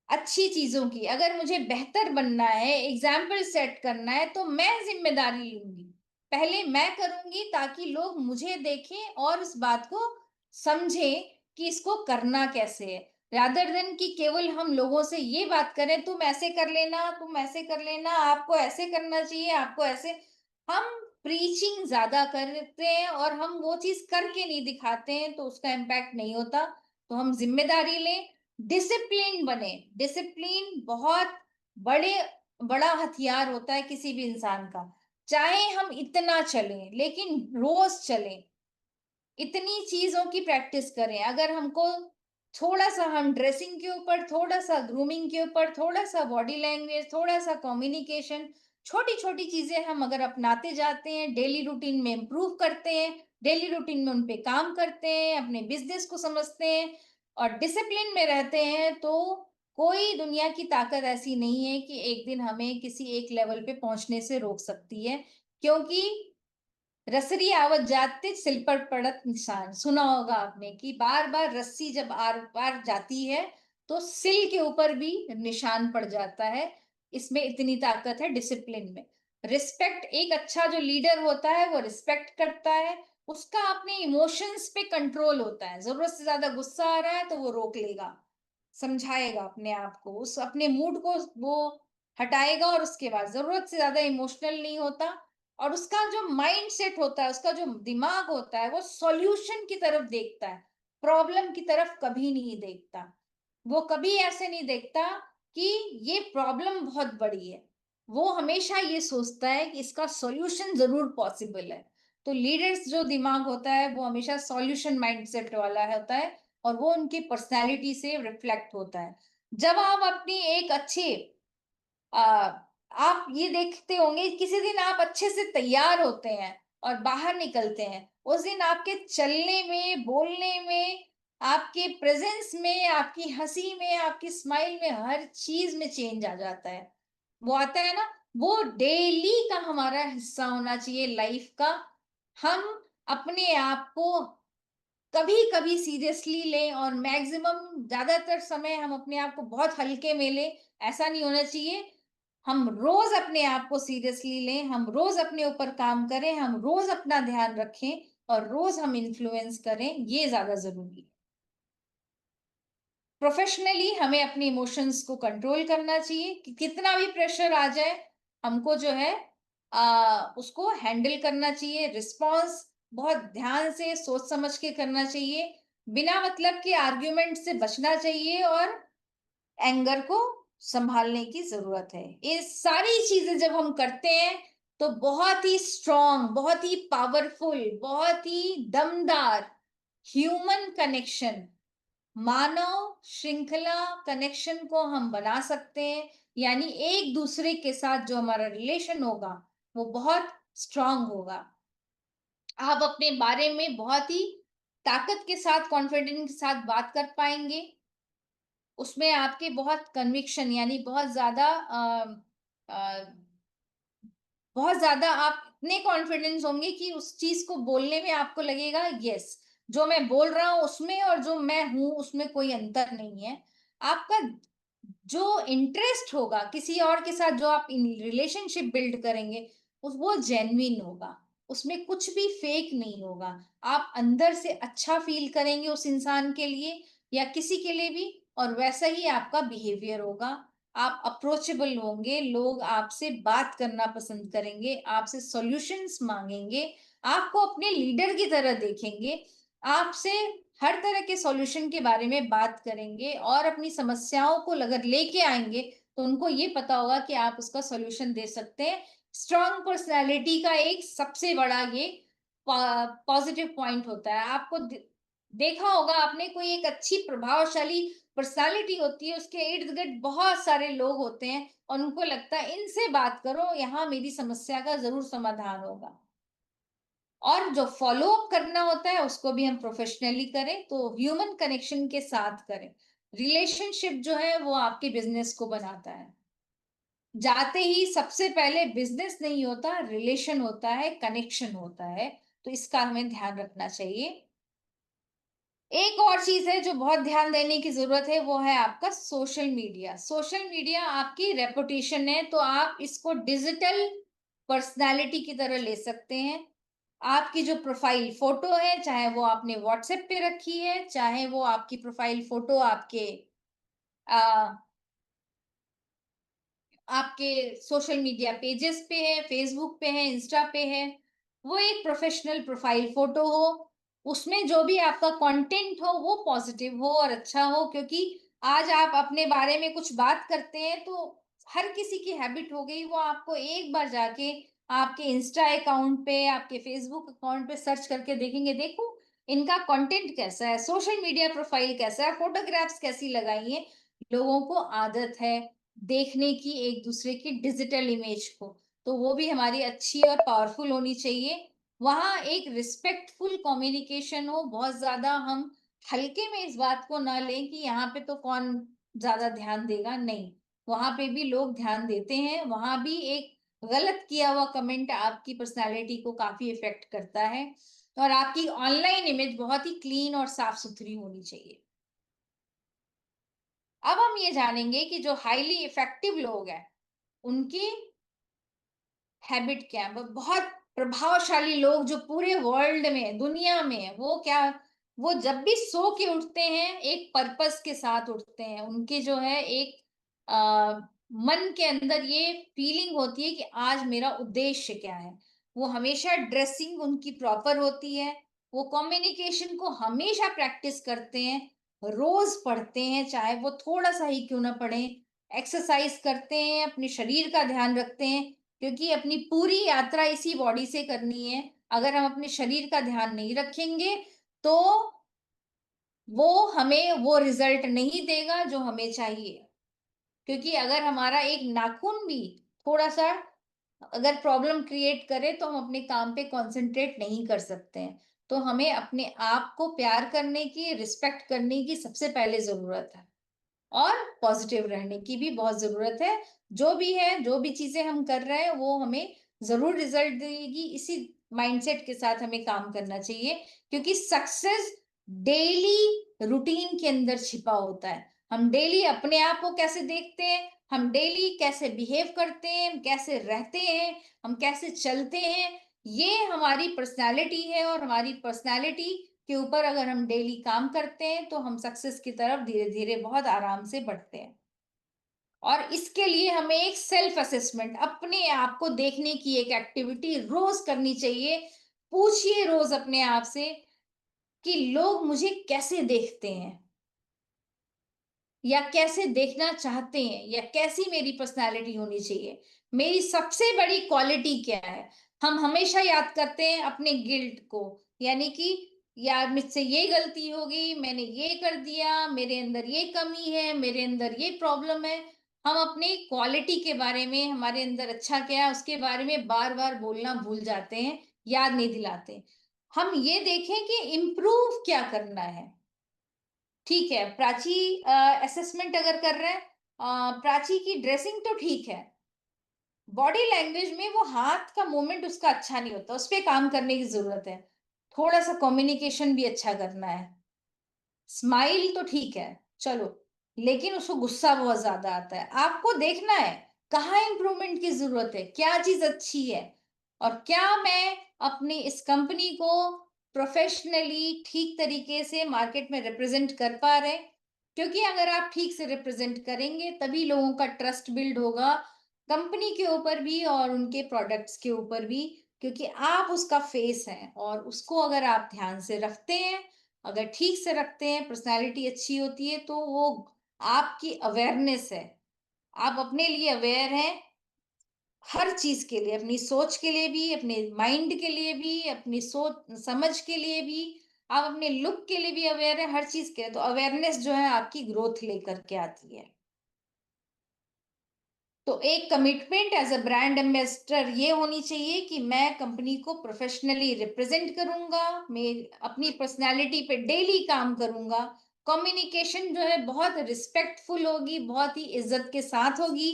अच्छी चीज़ों की। अगर मुझे बेहतर बनना है, एग्ज़ाम्पल सेट करना है, तो मैं ज़िम्मेदारी लूँगी। पहले मैं करूँगी ताकि लोग मुझे देखें और उस बात को समझें कि इसको करना कैसे है। रादर देन कि केवल हम लोगों से ये बात करें, तुम ऐसे कर लेना, तुम ऐसे कर लेना, आपको ऐसे करना चाहिए, आपको ऐसे। हम प्रीचिंग ज़्यादा करते हैं और हम वो चीज़ करके नहीं दिखाते हैं, तो उसका इम्पैक्ट नहीं होता। तो हम ज़िम्मेदारी लें, डिसिप्लिन बने। डिसिप्लिन बहुत बड़े बड़ा हथियार होता है किसी भी इंसान का। चाहे हम इतना चलें, लेकिन रोज चलें, इतनी चीजों की प्रैक्टिस करें। अगर हमको थोड़ा सा, हम ड्रेसिंग के ऊपर, थोड़ा सा ग्रूमिंग के ऊपर, थोड़ा सा बॉडी लैंग्वेज, थोड़ा सा कम्युनिकेशन, छोटी छोटी चीजें हम अगर अपनाते जाते हैं, डेली रूटीन में इम्प्रूव करते हैं, डेली रूटीन में उन पे काम करते हैं, अपने बिजनेस को समझते हैं और डिसिप्लिन में रहते हैं, तो कोई दुनिया की ताकत ऐसी नहीं है कि एक दिन हमें किसी एक लेवल पे पहुंचने से रोक सकती है। क्योंकि रसरी आवत जाते सिल पर पड़त निशान, सुना होगा आपने कि बार बार रस्सी जब आर पार जाती है तो सिल के ऊपर भी निशान पड़ जाता है। इसमें इतनी ताकत है डिसिप्लिन में। रिस्पेक्ट, एक अच्छा जो लीडर होता है वो रिस्पेक्ट करता है, उसका अपने इमोशंस पे कंट्रोल होता है। जरूरत से ज्यादा गुस्सा आ रहा है तो वो रोक लेगा, समझाएगा अपने आप को, उस अपने मूड को वो हटाएगा और उसके बाद ज़रूरत से ज़्यादा इमोशनल नहीं होता। और उसका जो माइंडसेट होता है, उसका जो दिमाग होता है, वो सॉल्यूशन की तरफ देखता है, प्रॉब्लम की तरफ कभी नहीं देखता। वो कभी ऐसे नहीं देखता कि ये प्रॉब्लम बहुत बड़ी है। वो हमेशा ये सोचता है कि इसका सॉल्यूशन ज़रूर पॉसिबल है। तो लीडर्स जो दिमाग होता है, वो हमेशा सॉल्यूशन माइंडसेट वाला होता है और वो उनकी पर्सनैलिटी से रिफ्लेक्ट होता है। जब आप अपनी एक अच्छी अ, आप ये देखते होंगे किसी दिन आप अच्छे से तैयार होते हैं और बाहर निकलते हैं, उस दिन आपके चलने में, बोलने में, आपके प्रेजेंस में, आपकी हंसी में, आपकी स्माइल में, हर चीज में चेंज आ जाता है। वो आता है ना, वो डेली का हमारा हिस्सा होना चाहिए लाइफ का। हम अपने आप को कभी-कभी सीरियसली लें और मैक्सिमम ज़्यादातर समय हम अपने आप को बहुत हल्के में लें, ऐसा नहीं होना चाहिए। हम रोज़ अपने आप को सीरियसली लें, हम रोज़ अपने ऊपर काम करें, हम रोज़ अपना ध्यान रखें और रोज़ हम इन्फ्लुएंस करें, ये ज़्यादा ज़रूरी है। प्रोफेशनली हमें अपने इमोशंस को कंट्रोल करना चाहिए कि कितना भी प्रेशर आ जाए, हमको जो है उसको हैंडल करना चाहिए। रिस्पॉन्स बहुत ध्यान से सोच समझ के करना चाहिए, बिना मतलब के आर्ग्यूमेंट से बचना चाहिए और एंगर को संभालने की ज़रूरत है। ये सारी चीज़ें जब हम करते हैं, तो बहुत ही स्ट्रॉन्ग, बहुत ही पावरफुल, बहुत ही दमदार ह्यूमन कनेक्शन, मानव श्रृंखला कनेक्शन को हम बना सकते हैं। यानी एक दूसरे के साथ जो हमारा रिलेशन होगा, वो बहुत स्ट्रॉन्ग होगा। आप अपने बारे में बहुत ही ताकत के साथ, कॉन्फिडेंस के साथ बात कर पाएँगे। उसमें आपके बहुत कन्विक्शन यानी अ, बहुत ज़्यादा आप इतने कॉन्फिडेंस होंगे कि उस चीज़ को बोलने में आपको लगेगा यस, जो मैं बोल रहा हूँ उसमें और जो मैं हूँ उसमें कोई अंतर नहीं है। आपका जो इंटरेस्ट होगा किसी और के साथ जो आप इन रिलेशनशिप बिल्ड करेंगे, उस वो जेन्युइन होगा। उसमें कुछ भी फेक नहीं होगा। आप अंदर से अच्छा फ़ील करेंगे उस इंसान के लिए या किसी के लिए भी और वैसा ही आपका बिहेवियर होगा। आप अप्रोचेबल होंगे, लोग आपसे बात करना पसंद करेंगे, आपसे सॉल्यूशंस माँगेंगे, आपको अपने लीडर की तरह देखेंगे, आपसे हर तरह के सॉल्यूशन के बारे में बात करेंगे और अपनी समस्याओं को अगर लेके आएँगे, तो उनको ये पता होगा कि आप उसका सॉल्यूशन दे सकते हैं। स्ट्रॉन्ग पर्सनैलिटी का एक सबसे बड़ा ये पॉजिटिव पॉइंट होता है। आपको देखा होगा आपने कोई एक अच्छी प्रभावशाली पर्सनैलिटी होती है, उसके इर्द-गिर्द बहुत सारे लोग होते हैं और उनको लगता है इनसे बात करो, यहाँ मेरी समस्या का ज़रूर समाधान होगा। और जो फ़ॉलो अप करना होता है उसको भी हम प्रोफ़ेशनली करें, तो ह्यूमन कनेक्शन के साथ करें। रिलेशनशिप जो है वो आपके बिज़नेस को बनाता है। जाते ही सबसे पहले बिज़नेस नहीं होता, रिलेशन होता है, कनेक्शन होता है, तो इसका हमें ध्यान रखना चाहिए। एक और चीज़ है जो बहुत ध्यान देने की ज़रूरत है, वो है आपका सोशल मीडिया। सोशल मीडिया आपकी रेपुटेशन है, तो आप इसको डिजिटल पर्सनैलिटी की तरह ले सकते हैं। आपकी जो प्रोफ़ाइल फ़ोटो है, चाहे वो आपने व्हाट्सएप पे रखी है, चाहे वो आपकी प्रोफ़ाइल फ़ोटो अ, आपके सोशल मीडिया पेजेस पे है, फ़ेसबुक पे है, इंस्टा पे है, वो एक प्रोफ़ेशनल प्रोफ़ाइल फ़ोटो हो, उसमें जो भी आपका कंटेंट हो वो पॉज़िटिव हो और अच्छा हो क्योंकि आज आप अपने बारे में कुछ बात करते हैं तो हर किसी की हैबिट हो गई वो आपको एक बार जाके आपके इंस्टा अकाउंट पे, आपके फ़ेसबुक अकाउंट पे सर्च करके देखेंगे, देखो इनका कंटेंट कैसा है, सोशल मीडिया प्रोफ़ाइल कैसा है, फ़ोटोग्राफ्स कैसी लगाई हैं। लोगों को आदत है देखने की एक-दूसरे की डिजिटल इमेज को, तो वो भी हमारी अच्छी और पावरफुल होनी चाहिए। वहाँ एक रिस्पेक्टफुल कम्युनिकेशन हो, बहुत ज़्यादा हम हल्के में इस बात को ना लें कि यहाँ पे तो कौन ज़्यादा ध्यान देगा, नहीं। वहाँ पे भी लोग ध्यान देते हैं, वहाँ भी एक गलत किया हुआ कमेंट आपकी पर्सनैलिटी को काफ़ी इफ़ेक्ट करता है और आपकी ऑनलाइन इमेज बहुत ही क्लीन और साफ-सुथरी होनी चाहिए। अब हम ये जानेंगे कि जो हाइली इफ़ेक्टिव लोग हैं, उनकी हैबिट क्या है? वो बहुत प्रभावशाली लोग जो पूरे वर्ल्ड में, दुनिया में वो क्या वो जब भी सो के उठते हैं, एक पर्पस के साथ उठते हैं। उनके जो है एक अ, मन के अंदर ये फीलिंग होती है कि आज मेरा उद्देश्य क्या है? वो हमेशा ड्रेसिंग उनकी प्रॉपर होती है। वो कम्युनिकेशन को हमेशा प्रैक्टिस करते हैं, रोज़ पढ़ते हैं, चाहे वो थोड़ा-सा ही क्यों ना पढ़ें। एक्सरसाइज़ करते हैं, अपने शरीर का ध्यान रखते हैं क्योंकि अपनी पूरी यात्रा इसी बॉडी से करनी है। अगर हम अपने शरीर का ध्यान नहीं रखेंगे, तो वो हमें वो रिज़ल्ट नहीं देगा जो हमें चाहिए। क्योंकि अगर हमारा एक नाखून भी थोड़ा-सा अगर प्रॉब्लम क्रिएट करे, तो हम अपने काम पे कॉन्संट्रेट नहीं कर सकते हैं। तो हमें अपने आप को प्यार करने की, रिस्पेक्ट करने की सबसे पहले ज़रूरत है। और पॉजिटिव रहने की भी बहुत ज़रूरत है। जो भी है, जो भी चीज़ें हम कर रहे हैं, वो हमें ज़रूर रिज़ल्ट देगी। इसी माइंडसेट के साथ हमें काम करना चाहिए क्योंकि सक्सेस डेली रूटीन के अंदर छिपा होता है। हम डेली अपने आप को कैसे देखते हैं, हम डेली कैसे बिहेव करते हैं, हम कैसे रहते हैं, हम कैसे चलते हैं, ये हमारी पर्सनैलिटी है और हमारी पर्सनैलिटी के ऊपर अगर हम डेली काम करते हैं, तो हम सक्सेस की तरफ धीरे-धीरे बहुत आराम से बढ़ते हैं। और इसके लिए हमें एक सेल्फ असेसमेंट अपने आप को देखने की एक एक्टिविटी रोज़ करनी चाहिए। पूछिए रोज अपने आप से कि लोग मुझे कैसे देखते हैं या कैसे देखना चाहते हैं या कैसी मेरी पर्सनालिटी होनी चाहिए। मेरी सबसे बड़ी क्वालिटी क्या है? हम हमेशा याद करते हैं अपने गिल्ट को, यानी कि यार मुझसे ये गलती हो गई, मैंने ये कर दिया, मेरे अंदर ये कमी है, मेरे अंदर ये प्रॉब्लम है। हम अपनी क्वालिटी के बारे में, हमारे अंदर अच्छा क्या है, उसके बारे में बार-बार बोलना भूल जाते हैं, याद नहीं दिलाते। हम ये देखें कि इम्प्रूव क्या करना है। ठीक है, प्राची असेसमेंट अगर कर रहे हैं, प्राची की ड्रेसिंग तो ठीक है, बॉडी लैंग्वेज में वो हाथ का मूवमेंट उसका अच्छा नहीं होता, उस पे काम करने की ज़रूरत है। थोड़ा-सा कम्युनिकेशन भी अच्छा करना है। स्माइल तो ठीक है, चलो, लेकिन उसको गुस्सा बहुत ज़्यादा आता है। आपको देखना है, कहाँ इम्प्रूवमेंट की ज़रूरत है, क्या चीज़ अच्छी है और क्या मैं अपनी इस कंपनी को प्रोफ़ेशनली ठीक तरीके से मार्केट में रिप्रेज़ेंट कर पा रहे हैं। क्योंकि अगर आप ठीक से रिप्रेज़ेंट करेंगे, तभी लोगों का ट्रस्ट बिल्ड होगा, कंपनी के ऊपर भी और उनके प्रोडक्ट्स के ऊपर भी, क्योंकि आप उसका फ़ेस हैं और उसको अगर आप ध्यान से रखते हैं, अगर ठीक से रखते हैं, पर्सनैलिटी अच्छी होती है, तो वो आपकी अवेयरनेस है। आप अपने लिए अवेयर हैं, हर चीज़ के लिए, अपनी सोच के लिए भी, अपने माइंड के लिए भी, अपनी सोच समझ के लिए भी, आप अपने लुक के लिए भी अवेयर हैं, हर चीज़ के लिए। तो अवेयरनेस जो है आपकी ग्रोथ लेकर के आती है। तो एक commitment as a brand ambassador ये होनी चाहिए कि मैं कंपनी को प्रोफेशनली रिप्रेजेंट करूँगा, मैं अपनी पर्सनैलिटी पे डेली काम करूँगा, कम्युनिकेशन जो है बहुत रिस्पेक्टफुल होगी, बहुत ही इज़्ज़त के साथ होगी,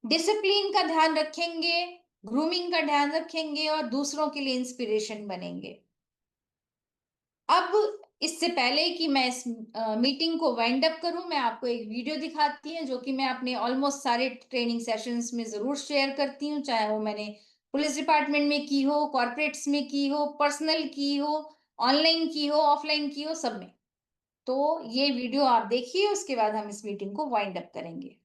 डिसिप्लिन का ध्यान रखेंगे, ग्रूमिंग का ध्यान रखेंगे और दूसरों के लिए इंस्पिरेशन बनेंगे। अब इससे पहले कि मैं इस मीटिंग को वाइंड अप करूँ, मैं आपको एक वीडियो दिखाती हूँ, जो कि मैं अपने ऑलमोस्ट सारे ट्रेनिंग सेशंस में ज़रूर शेयर करती हूँ, चाहे वो मैंने पुलिस डिपार्टमेंट में की हो, कॉर्पोरेट्स में की हो, पर्सनल की हो, ऑनलाइन की हो, ऑफलाइन की हो, सब में। तो ये वीडियो आप देखिए, उसके बाद हम इस मीटिंग को वाइंड अप करेंगे।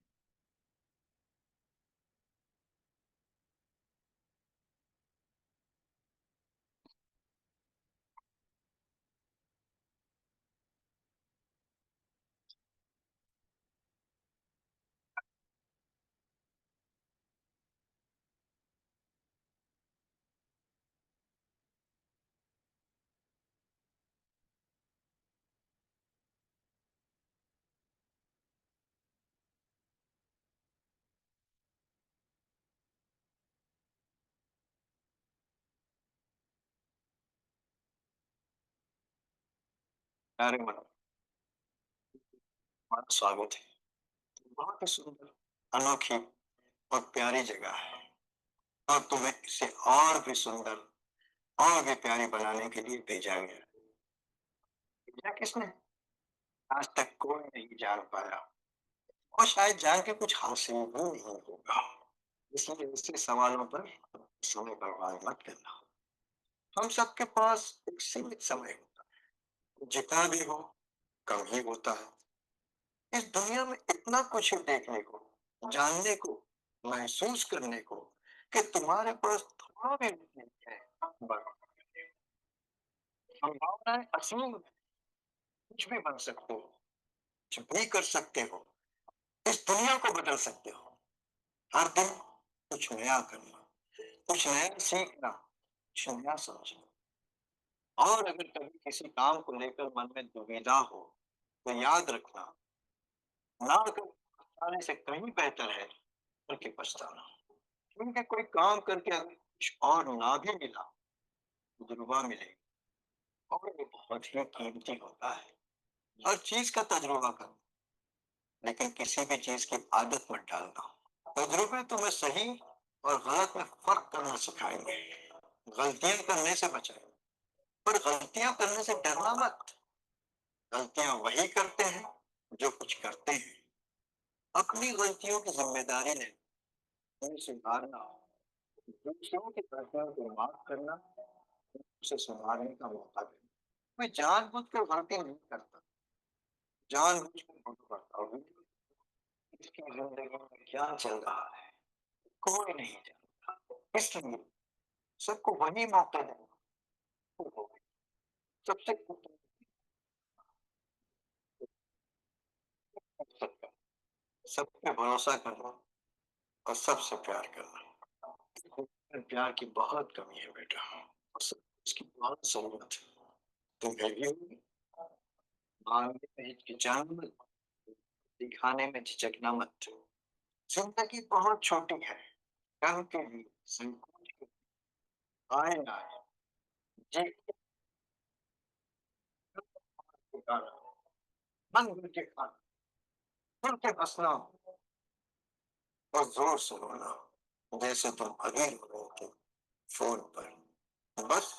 अरे मैडम, हमारा स्वागत है। बहुत ही सुंदर, अनोखी और प्यारी जगह है और तुम्हें इसे और भी सुंदर और भी प्यारी बनाने के लिए भेजा गया। भेजा किसने? आज तक कोई नहीं जान पाया और शायद जान के कुछ हासिल भी नहीं होगा। इसलिए ऐसे सवालों पर समय बर्बाद मत करना। हम सबके पास एक सीमित समय होता है, जितना भी हो कम ही होता है। इस दुनिया में इतना कुछ है देखने को, जानने को, महसूस करने को कि तुम्हारे पास थोड़ा भी वक्त नहीं है। बस संभावनाएं असीम, कुछ भी बन सकते हो, कुछ भी कर सकते हो, इस दुनिया को बदल सकते हो। हर दिन कुछ नया करना, कुछ नया सीखना, कुछ नया समझना। और अगर कभी किसी काम को लेकर मन में दुविधा हो, तो याद रखना, ना कर पछताने से कहीं बेहतर है बल्कि पछताना। क्योंकि कोई काम करके अगर कुछ और ना भी मिला, तजुर्बा मिले और वो बहुत ही कीमती होता है। हर चीज का तजुर्बा करो, लेकिन किसी भी चीज की आदत मत डालना। तजुर्बे तुम्हें सही और गलत में फर्क करना सिखाएंगे, गलतियां करने से बचाएंगे। पर गलतियां करने से डरना मत। गलतियां वही करते हैं जो कुछ करते हैं। अपनी गलतियों की जिम्मेदारी लेना, उन्हें सुधारना, दूसरों की गलतियों को माफ करना, उसे सुधारने का मौका देना। मैं जानबूझकर गलती नहीं करता, जानबूझकर भूल करता हूँ। इसकी जिंदगी में क्या चल रहा है कोई नहीं जानता, इसलिए सबको वही मौका देना होगी। सबसे सब पे भरोसा करना और सबसे प्यार करना। प्यार की बहुत कमी है बेटा, और इसकी बहुत ज़रूरत है। तुम कभी माँगने में हिचकिचाना मत, दिखाने में झिझकना मत। ज़िंदगी बहुत छोटी है, कल के लिए संकोच के आए ना आए, जी के गाना, मन भर के खाना, खुल के हँसना और ज़ोर से रोना, जैसे तुम अभी रो रहे थे फ़ोन पर। बस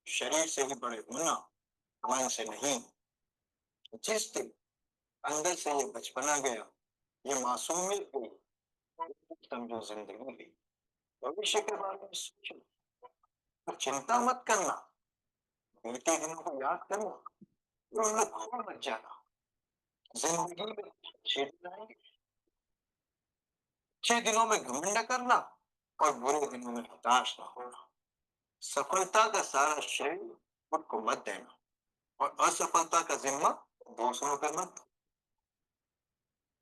शरीर से ही बड़े होना, मन से नहीं। जिस दिन अंदर से ये बचपना गया, ये मासूमियत गई, समझो ज़िंदगी गई। भविष्य के बारे में सोचो, और चिंता मत करना, बीते दिनों को याद करना, और उनमें खो मत जाना। जिंदगी में अच्छे दिन आएंगे, अच्छे दिनों में घमंड न करना और बुरे दिनों में हताश न होना। सफलता का सारा श्रेय खुद को मत देना और असफलता का जिम्मा दूसरों पर मत दो।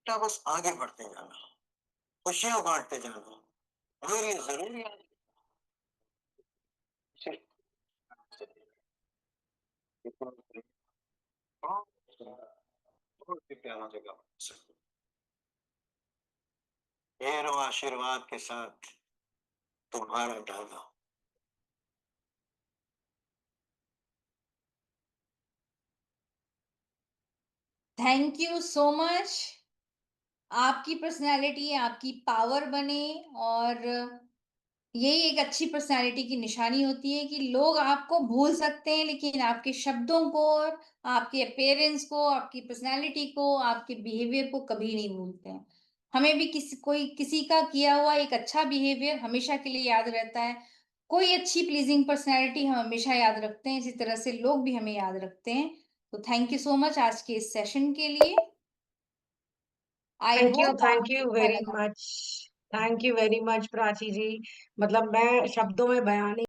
बेटा, बस आगे बढ़ते जाना, खुशियां बांटते जाना, और ये जरूरी है सिर्फ बहुत ही प्यारा जगह ढेरों आशीर्वाद के साथ तुम्हारा डाला। Thank you so much. आपकी पर्सनैलिटी आपकी पावर बने, और यही एक अच्छी पर्सनैलिटी की निशानी होती है कि लोग आपको भूल सकते हैं, लेकिन आपके शब्दों को, आपके अपीयरेंस को, आपकी पर्सनैलिटी को, आपके बिहेवियर को कभी नहीं भूलते हैं। हमें भी किसी का किया हुआ एक अच्छा बिहेवियर हमेशा के लिए याद रहता है। कोई अच्छी प्लीजिंग पर्सनैलिटी हम हमेशा याद रखते हैं, इसी तरह से लोग भी हमें याद रखते हैं। तो थैंक यू सो मच आज के इस सेशन के लिए। आई होप थैंक आपको यू अच्छा वेरी लगा। Much. Thank you very much Prachi ji. मतलब मैं शब्दों में बयान